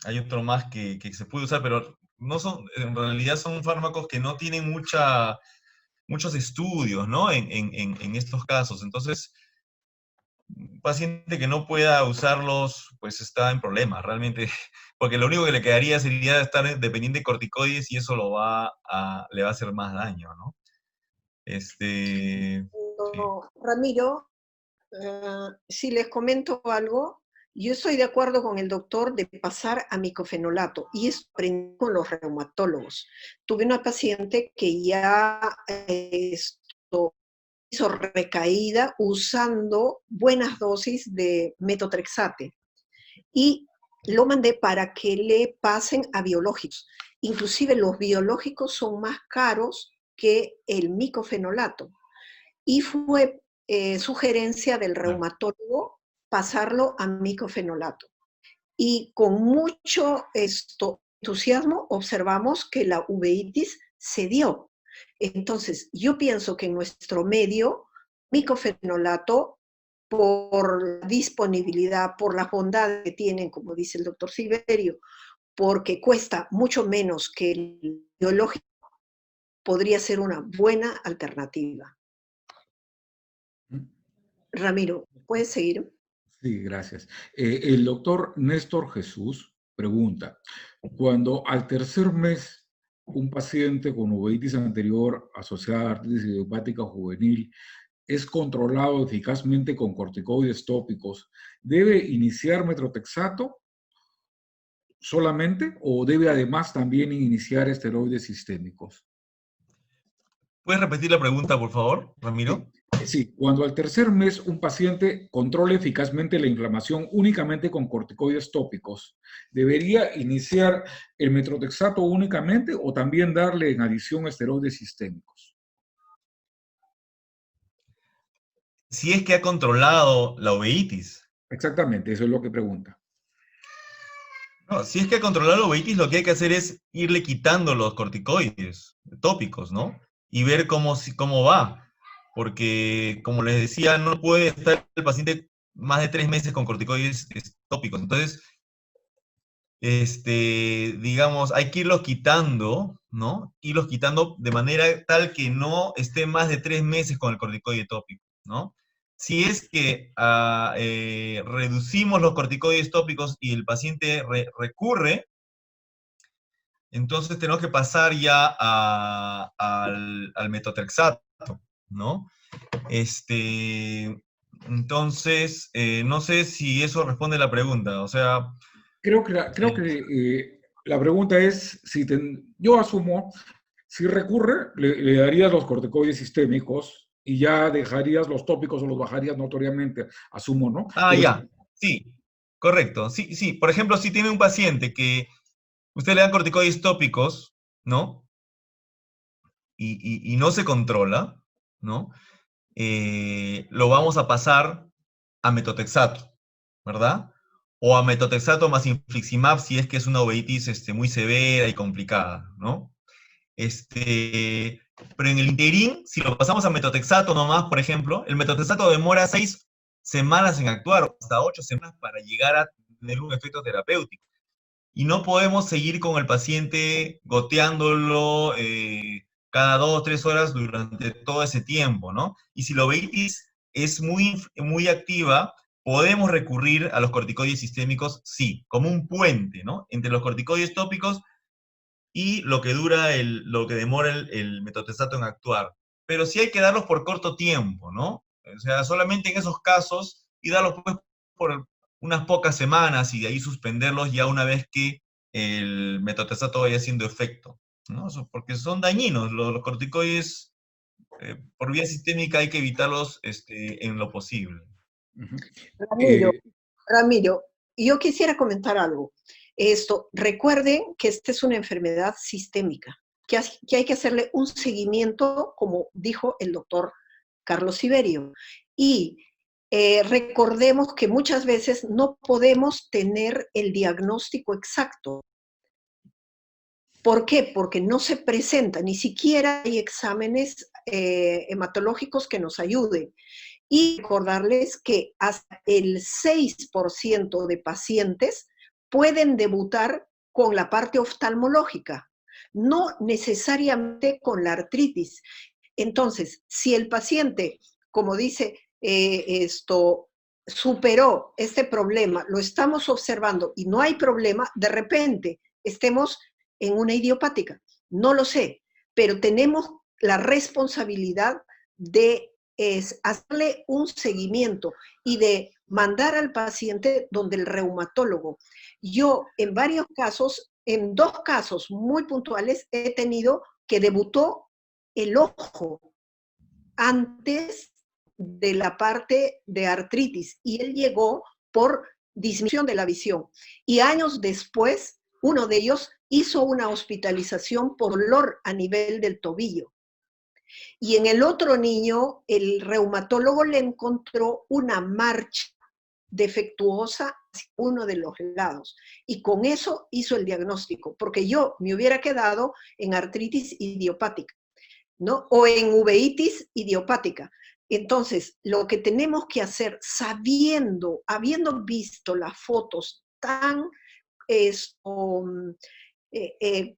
hay otro más que se puede usar, pero no son, en realidad son fármacos que no tienen muchos estudios, ¿no? En estos casos. Entonces, un paciente que no pueda usarlos, pues está en problemas, realmente, porque lo único que le quedaría sería estar dependiente de corticoides y eso le va a hacer más daño, ¿no? Sí. No, Ramiro, si les comento algo, yo estoy de acuerdo con el doctor de pasar a micofenolato, y eso aprendí con los reumatólogos. Tuve una paciente que ya hizo recaída usando buenas dosis de metotrexate, y lo mandé para que le pasen a biológicos. Inclusive los biológicos son más caros que el micofenolato. Y fue sugerencia del reumatólogo pasarlo a micofenolato. Y con mucho entusiasmo observamos que la uveitis se dio. Entonces, yo pienso que en nuestro medio, micofenolato, por disponibilidad, por las bondades que tienen, como dice el doctor Silverio, porque cuesta mucho menos que el biológico, podría ser una buena alternativa. Ramiro, ¿puedes seguir? Sí, gracias. El doctor Néstor Jesús pregunta, cuando al tercer mes un paciente con uveitis anterior asociada a artritis idiopática juvenil es controlado eficazmente con corticoides tópicos, ¿debe iniciar metotrexato solamente o debe además también iniciar esteroides sistémicos? ¿Puedes repetir la pregunta, por favor, Ramiro? Sí, cuando al tercer mes un paciente controle eficazmente la inflamación únicamente con corticoides tópicos, ¿debería iniciar el metotrexato únicamente o también darle en adición esteroides sistémicos? Si es que ha controlado la uveitis. Exactamente, eso es lo que pregunta. No, si es que ha controlado la uveitis, lo que hay que hacer es irle quitando los corticoides tópicos, ¿no? Y ver cómo va. Porque, como les decía, no puede estar el paciente más de 3 meses con corticoides tópicos. Entonces, digamos, hay que irlos quitando, ¿no? Irlos quitando de manera tal que no esté más de 3 meses con el corticoide tópico, ¿no? Si es que reducimos los corticoides tópicos y el paciente recurre, entonces tenemos que pasar ya al metotrexato, ¿no? Entonces, no sé si eso responde a la pregunta, o sea... Creo que la pregunta es, yo asumo, si recurre, le darías los corticoides sistémicos y ya dejarías los tópicos o los bajarías notoriamente, asumo, ¿no? Pero Ya, sí, correcto. Sí, sí, por ejemplo, si tiene un paciente que usted le dan corticoides tópicos, ¿no? Y no se controla, ¿no? Lo vamos a pasar a metotrexato, ¿verdad? O a metotrexato más infliximab si es que es una uveitis muy severa y complicada, ¿no? Pero en el interín, si lo pasamos a metotrexato nomás, por ejemplo, el metotrexato demora 6 semanas en actuar, hasta 8 semanas para llegar a tener un efecto terapéutico. Y no podemos seguir con el paciente goteándolo cada 2 o 3 horas durante todo ese tiempo, ¿no? Y si la uveitis es muy activa, podemos recurrir a los corticoides sistémicos, sí, como un puente, ¿no? Entre los corticoides tópicos y lo que demora el metotrexato en actuar. Pero sí hay que darlos por corto tiempo, ¿no? O sea, solamente en esos casos, y darlos pues, unas pocas semanas y de ahí suspenderlos ya una vez que el metotrexato vaya haciendo efecto, ¿no? Porque son dañinos, los corticoides por vía sistémica hay que evitarlos en lo posible. Ujú. Ramiro, Ramiro, yo quisiera comentar algo. Recuerden que esta es una enfermedad sistémica, que hay que hacerle un seguimiento, como dijo el doctor Carlos Siberio. Y recordemos que muchas veces no podemos tener el diagnóstico exacto. ¿Por qué? Porque no se presenta, ni siquiera hay exámenes hematológicos que nos ayuden. Y recordarles que hasta el 6% de pacientes pueden debutar con la parte oftalmológica, no necesariamente con la artritis. Entonces, si el paciente, como dice superó este problema, lo estamos observando y no hay problema, de repente estemos en una idiopática. No lo sé, pero tenemos la responsabilidad de hacerle un seguimiento y de mandar al paciente donde el reumatólogo. Yo en varios casos, en 2 casos muy puntuales, he tenido que debutó el ojo antes de la parte de artritis y él llegó por disminución de la visión. Y años después, uno de ellos hizo una hospitalización por dolor a nivel del tobillo. Y en el otro niño, el reumatólogo le encontró una marcha defectuosa hacia uno de los lados. Y con eso hizo el diagnóstico, porque yo me hubiera quedado en artritis idiopática, ¿no? O en uveitis idiopática. Entonces, lo que tenemos que hacer, habiendo visto las fotos tan,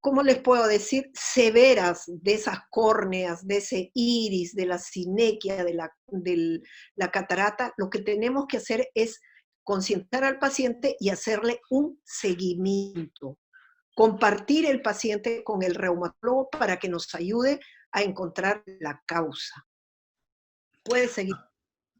¿cómo les puedo decir? Severas de esas córneas, de ese iris, de la cinequia, de la catarata, lo que tenemos que hacer es concientizar al paciente y hacerle un seguimiento. Compartir el paciente con el reumatólogo para que nos ayude a encontrar la causa. Puede seguir,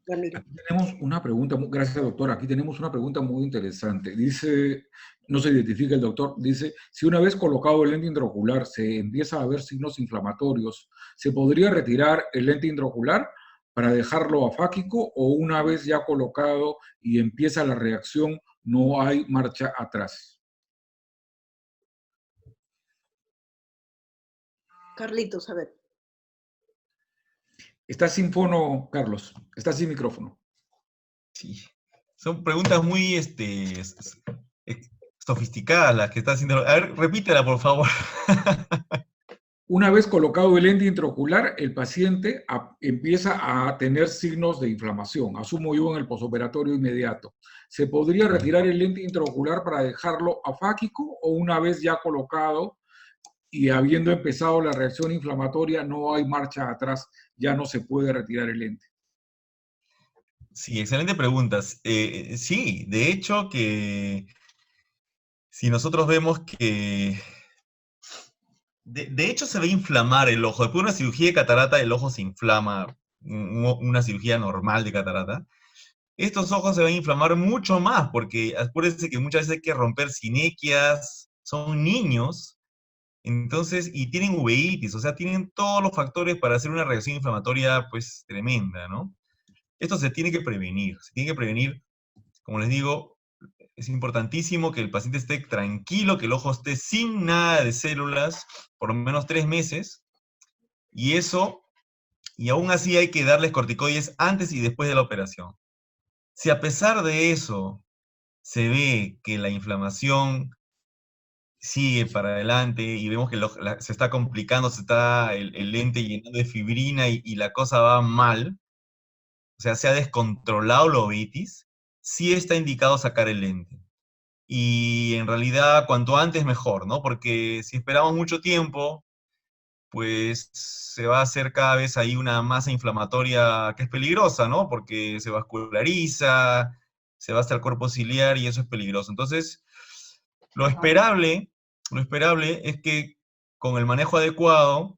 Ramiro. Aquí tenemos una pregunta, gracias doctor, aquí tenemos una pregunta muy interesante. Dice, no se identifica el doctor, dice, si una vez colocado el lente intraocular se empieza a ver signos inflamatorios, ¿se podría retirar el lente intraocular para dejarlo afáquico o una vez ya colocado y empieza la reacción no hay marcha atrás? Carlitos, a ver. Está sin fono, Carlos, está sin micrófono. Sí. Son preguntas muy sofisticadas las que está haciendo. A ver, repítela, por favor. Una vez colocado el lente intraocular, el paciente empieza a tener signos de inflamación, asumo yo en el posoperatorio inmediato. ¿Se podría retirar el lente intraocular para dejarlo afáquico o una vez ya colocado y habiendo empezado la reacción inflamatoria no hay marcha atrás, ya no se puede retirar el lente? Sí, excelente preguntas. Sí, de hecho que si nosotros vemos que de hecho se va a inflamar el ojo. Después de una cirugía de catarata, el ojo se inflama, una cirugía normal de catarata. Estos ojos se van a inflamar mucho más, porque acuérdense que muchas veces hay que romper cinequias, son niños, entonces, y tienen uveitis, o sea, tienen todos los factores para hacer una reacción inflamatoria, pues, tremenda, ¿no? Esto se tiene que prevenir, como les digo, es importantísimo que el paciente esté tranquilo, que el ojo esté sin nada de células, por lo menos 3 meses, y aún así hay que darles corticoides antes y después de la operación. Si a pesar de eso se ve que la inflamación sigue para adelante y vemos que se está complicando, se está el lente llenando de fibrina y la cosa va mal, o sea, se ha descontrolado la uveitis, sí está indicado sacar el lente. Y en realidad, cuanto antes mejor, ¿no? Porque si esperamos mucho tiempo, pues se va a hacer cada vez ahí una masa inflamatoria que es peligrosa, ¿no? Porque se vasculariza, se va hasta el cuerpo ciliar y eso es peligroso. Entonces, lo esperable es que con el manejo adecuado,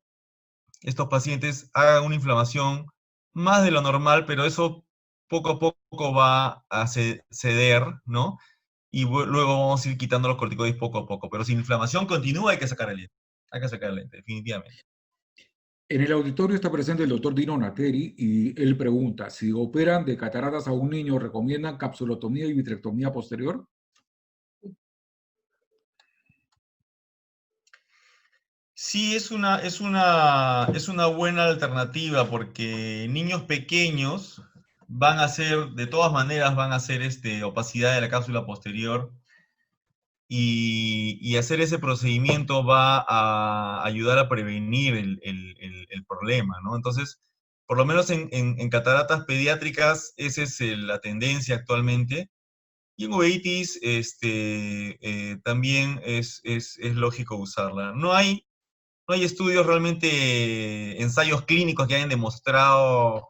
estos pacientes hagan una inflamación más de lo normal, pero eso poco a poco va a ceder, ¿no? Y luego vamos a ir quitando los corticoides poco a poco. Pero si la inflamación continúa, hay que sacar el lente. Hay que sacar el lente, definitivamente. En el auditorio está presente el doctor Dino Nateri y él pregunta, si operan de cataratas a un niño, ¿recomiendan capsulotomía y vitrectomía posterior? Sí, es una buena alternativa porque niños pequeños van a hacer, de todas maneras, van a hacer opacidad de la cápsula posterior y hacer ese procedimiento va a ayudar a prevenir el problema, ¿no? Entonces, por lo menos en cataratas pediátricas, esa es la tendencia actualmente. Y en uveitis también es lógico usarla. No hay estudios realmente, ensayos clínicos que hayan demostrado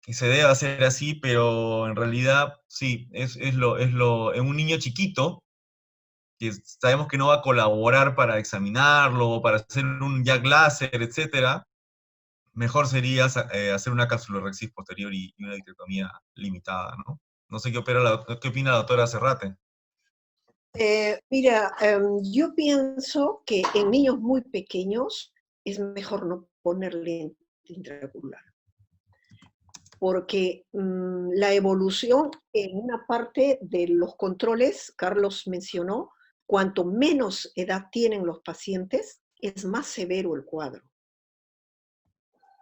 que se debe hacer así, pero en realidad sí, en un niño chiquito, que sabemos que no va a colaborar para examinarlo, para hacer un jack láser, etcétera, mejor sería hacer una capsulorhexis posterior y una vitrectomía limitada, ¿no? No sé qué opina la doctora Serrate. Mira, yo pienso que en niños muy pequeños es mejor no poner lente intraocular, porque la evolución en una parte de los controles, Carlos mencionó, cuanto menos edad tienen los pacientes, es más severo el cuadro.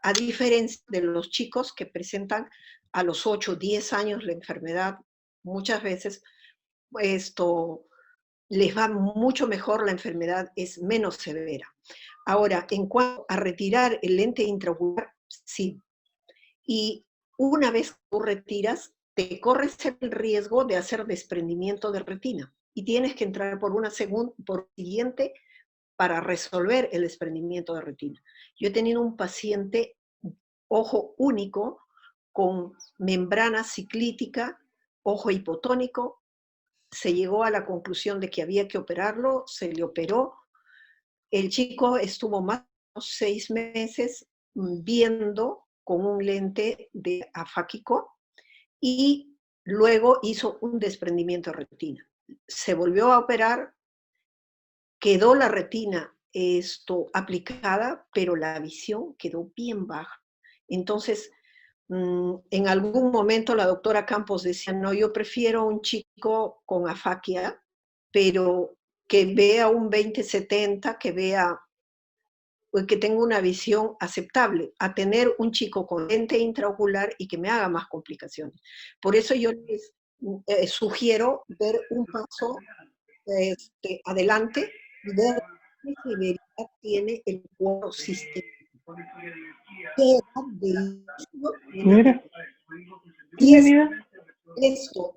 A diferencia de los chicos que presentan a los 8, 10 años la enfermedad, muchas veces esto les va mucho mejor, la enfermedad es menos severa. Ahora, en cuanto a retirar el lente intraocular, sí. Y una vez que tú retiras, te corres el riesgo de hacer desprendimiento de retina y tienes que entrar por siguiente para resolver el desprendimiento de retina. Yo he tenido un paciente ojo único con membrana ciclítica, ojo hipotónico. Se llegó a la conclusión de que había que operarlo, se le operó. El chico estuvo más o menos 6 meses viendo con un lente de afáquico y luego hizo un desprendimiento de retina. Se volvió a operar, quedó la retina aplicada, pero la visión quedó bien baja. Entonces, en algún momento la doctora Campos decía, no, yo prefiero un chico con afaquia, pero que vea un 20/70, que tenga una visión aceptable, a tener un chico con lente intraocular y que me haga más complicaciones. Por eso yo les sugiero ver un paso adelante y ver qué severidad tiene el cuadro sistémico. ¿Qué edad de inicio tiene? Y esto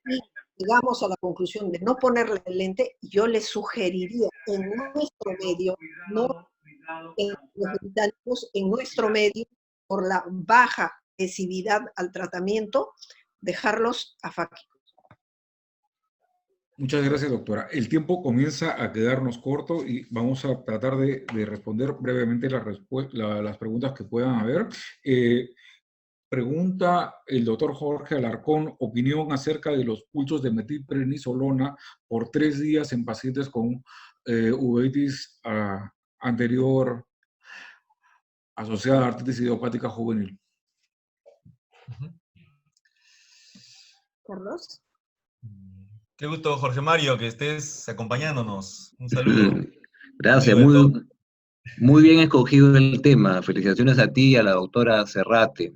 y llegamos a la conclusión de no ponerle el lente, yo les sugeriría en nuestro medio, no en los británicos, en nuestro medio, por la baja adhesividad al tratamiento, dejarlos afáquicos. Muchas gracias, doctora. El tiempo comienza a quedarnos corto y vamos a tratar de responder brevemente las preguntas que puedan haber. Pregunta el doctor Jorge Alarcón, opinión acerca de los pulsos de metilprednisolona por 3 días en pacientes con uveitis anterior asociada a artritis idiopática juvenil. Carlos. Qué gusto, Jorge Mario, que estés acompañándonos. Un saludo. Gracias, muy bien escogido el tema. Felicitaciones a ti y a la doctora Serrate.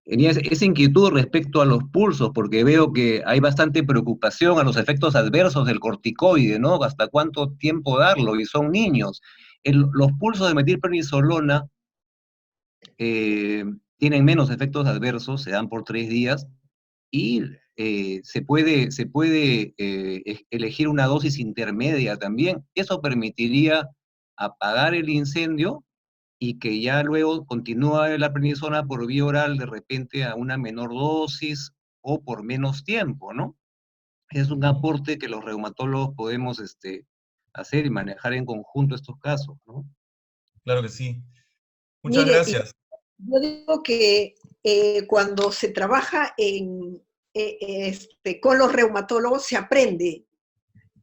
Tenía esa inquietud respecto a los pulsos, porque veo que hay bastante preocupación a los efectos adversos del corticoide, ¿no? ¿Hasta cuánto tiempo darlo? Y son niños. Los pulsos de metilprednisolona tienen menos efectos adversos, se dan por 3 días, y se puede elegir una dosis intermedia también. Eso permitiría apagar el incendio y que ya luego continúa la prednisona por vía oral de repente a una menor dosis o por menos tiempo, ¿no? Es un aporte que los reumatólogos podemos hacer y manejar en conjunto estos casos, ¿no? Claro que sí. Muchas Mire, gracias. Yo digo que cuando se trabaja con los reumatólogos se aprende,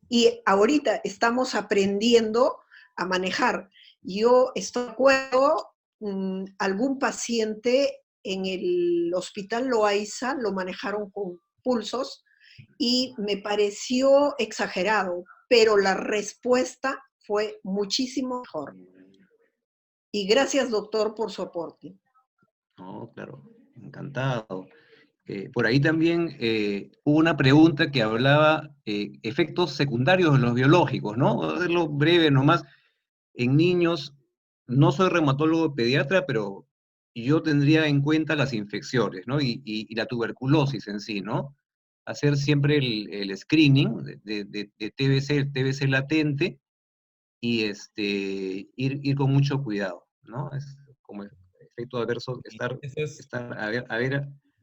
y ahorita estamos aprendiendo a manejar. Yo estoy de acuerdo, algún paciente en el hospital Loaiza lo manejaron con pulsos y me pareció exagerado, pero la respuesta fue muchísimo mejor. Y gracias, doctor, por su aporte. No, claro, encantado. Por ahí también hubo una pregunta que hablaba efectos secundarios de los biológicos, ¿no? Voy a hacerlo breve nomás. En niños, no soy reumatólogo pediatra, pero yo tendría en cuenta las infecciones, ¿no? Y la tuberculosis en sí, ¿no? Hacer siempre el screening de TBC latente y ir con mucho cuidado, ¿no? Es como efecto adverso, Ese es,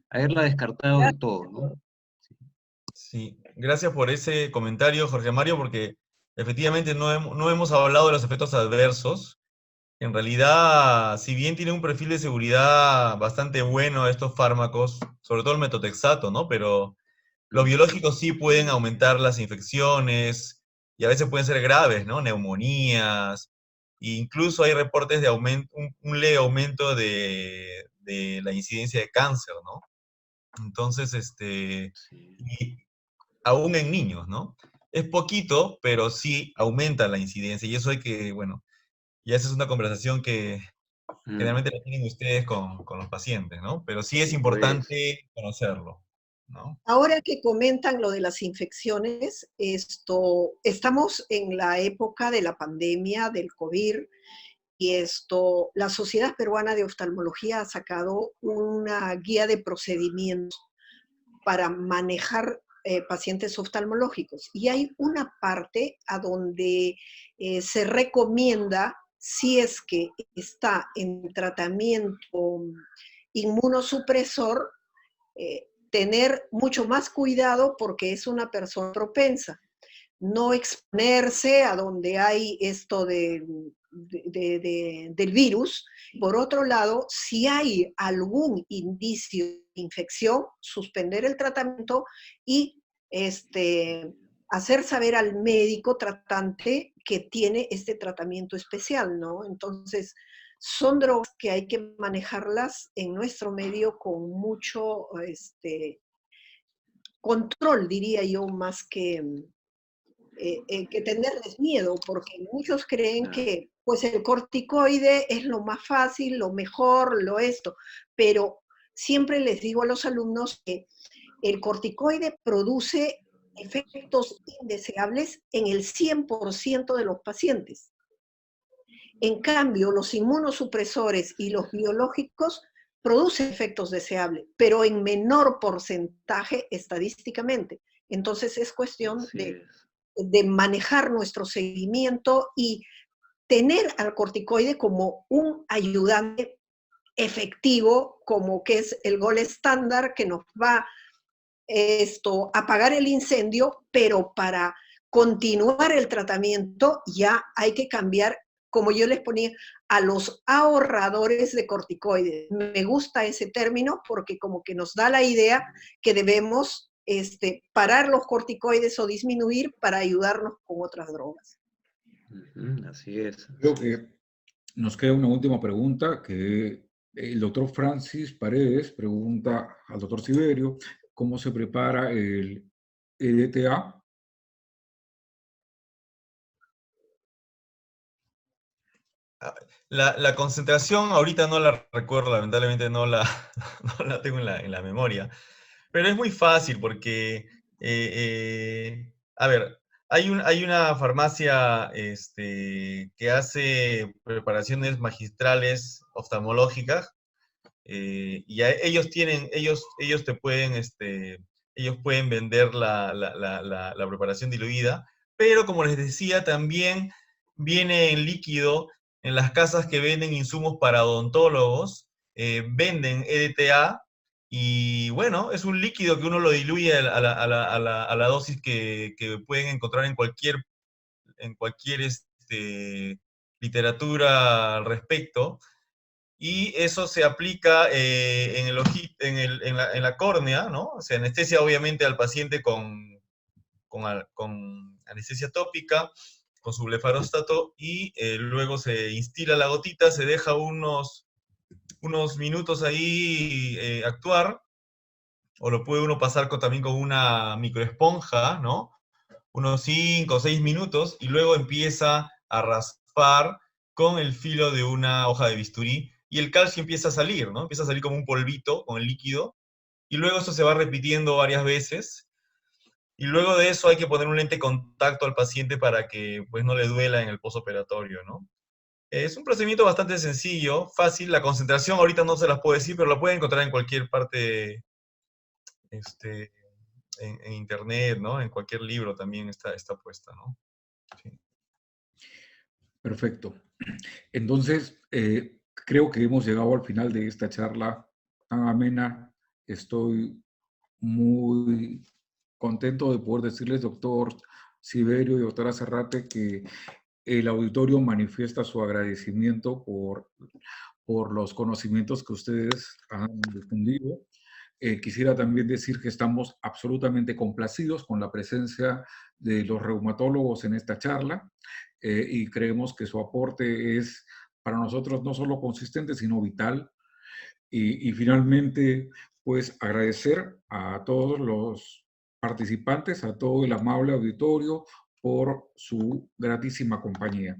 haberla descartado del todo, ¿no? sí, gracias por ese comentario, Jorge Mario, porque efectivamente no hemos hablado de los efectos adversos. En realidad, si bien tiene un perfil de seguridad bastante bueno estos fármacos, sobre todo el metotrexato, ¿no? Pero los biológicos sí pueden aumentar las infecciones y a veces pueden ser graves, ¿no? Neumonías. E incluso hay reportes de un leve aumento de la incidencia de cáncer, ¿no? Entonces, Sí. y aún en niños, ¿no? Es poquito, pero sí aumenta la incidencia y eso hay que, bueno, y esa es una conversación que generalmente la tienen ustedes con los pacientes, ¿no? Pero sí es Sí, pues. importante conocerlo, ¿no? Ahora que comentan lo de las infecciones, estamos en la época de la pandemia del COVID y la Sociedad Peruana de Oftalmología ha sacado una guía de procedimientos para manejar pacientes oftalmológicos. Y hay una parte a donde se recomienda, si es que está en tratamiento inmunosupresor, tener mucho más cuidado porque es una persona propensa. No exponerse a donde hay esto del virus. Por otro lado, si hay algún indicio de infección, suspender el tratamiento y hacer saber al médico tratante que tiene este tratamiento especial, ¿no? Entonces, son drogas que hay que manejarlas en nuestro medio con mucho control, diría yo, más que tenerles miedo, porque muchos creen que pues el corticoide es lo más fácil, lo mejor, lo esto, pero siempre les digo a los alumnos que el corticoide produce efectos indeseables en el 100% de los pacientes. En cambio, los inmunosupresores y los biológicos producen efectos deseables, pero en menor porcentaje estadísticamente. Entonces es cuestión de manejar nuestro seguimiento y tener al corticoide como un ayudante efectivo, como que es el gol estándar que nos va a apagar el incendio, pero para continuar el tratamiento ya hay que cambiar, como yo les ponía, a los ahorradores de corticoides. Me gusta ese término porque como que nos da la idea que debemos parar los corticoides o disminuir para ayudarnos con otras drogas. Así es. Creo que nos queda una última pregunta que el doctor Francis Paredes pregunta al doctor Siberio cómo se prepara el EDTA. La concentración ahorita no la recuerdo, lamentablemente no la, no la tengo en la memoria, pero es muy fácil porque, a ver, hay una farmacia que hace preparaciones magistrales oftalmológicas y ellos te pueden, ellos pueden vender la preparación diluida, pero como les decía, también viene en líquido en las casas que venden insumos para odontólogos, venden EDTA, y bueno, es un líquido que uno lo diluye a la dosis que pueden encontrar en cualquier literatura al respecto. y eso se aplica en la córnea, ¿no? Se anestesia obviamente al paciente con anestesia tópica, con su blefarostato, y luego se instila la gotita, se deja unos minutos ahí actuar, o lo puede uno pasar también con una microesponja, ¿no? Unos 5 o 6 minutos, y luego empieza a raspar con el filo de una hoja de bisturí, y el calcio empieza a salir, ¿no? Empieza a salir como un polvito con el líquido, y luego eso se va repitiendo varias veces, y luego de eso hay que poner un lente de contacto al paciente para que pues no le duela en el postoperatorio, ¿no? Es un procedimiento bastante sencillo, fácil. La concentración ahorita no se las puedo decir, pero la pueden encontrar en cualquier parte, en internet, ¿no? En cualquier libro también está puesta, ¿no? Sí. Perfecto. Entonces, creo que hemos llegado al final de esta charla tan amena. Estoy muy contento de poder decirles, doctor Siberio y doctora Serrate, que el auditorio manifiesta su agradecimiento por los conocimientos que ustedes han difundido. Quisiera también decir que estamos absolutamente complacidos con la presencia de los reumatólogos en esta charla y creemos que su aporte es para nosotros no solo consistente, sino vital. Y finalmente, pues agradecer a todos los participantes, a todo el amable auditorio por su gratísima compañía.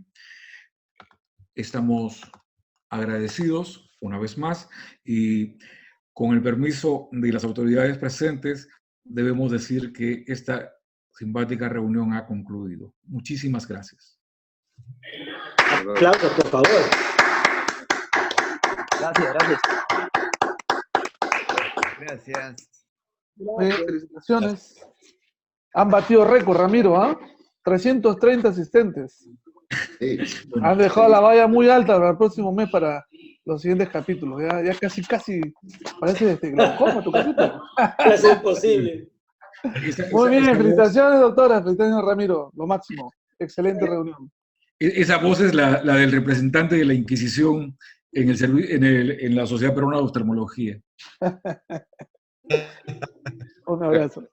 Estamos agradecidos una vez más y con el permiso de las autoridades presentes debemos decir que esta simpática reunión ha concluido. Muchísimas gracias. Aplausos, por favor. Gracias, gracias. Gracias. Felicitaciones. Han batido récord, Ramiro, ¿ah? 330 asistentes. Sí. Has dejado la valla muy alta para el próximo mes para los siguientes capítulos. Ya casi parece glaucoma tu capítulo. Es imposible. Muy bien, felicitaciones, doctora. Felicitaciones, Ramiro. Lo máximo. Excelente reunión. Esa voz es la del representante de la Inquisición en la Sociedad Peruana de Oftalmología. Un abrazo.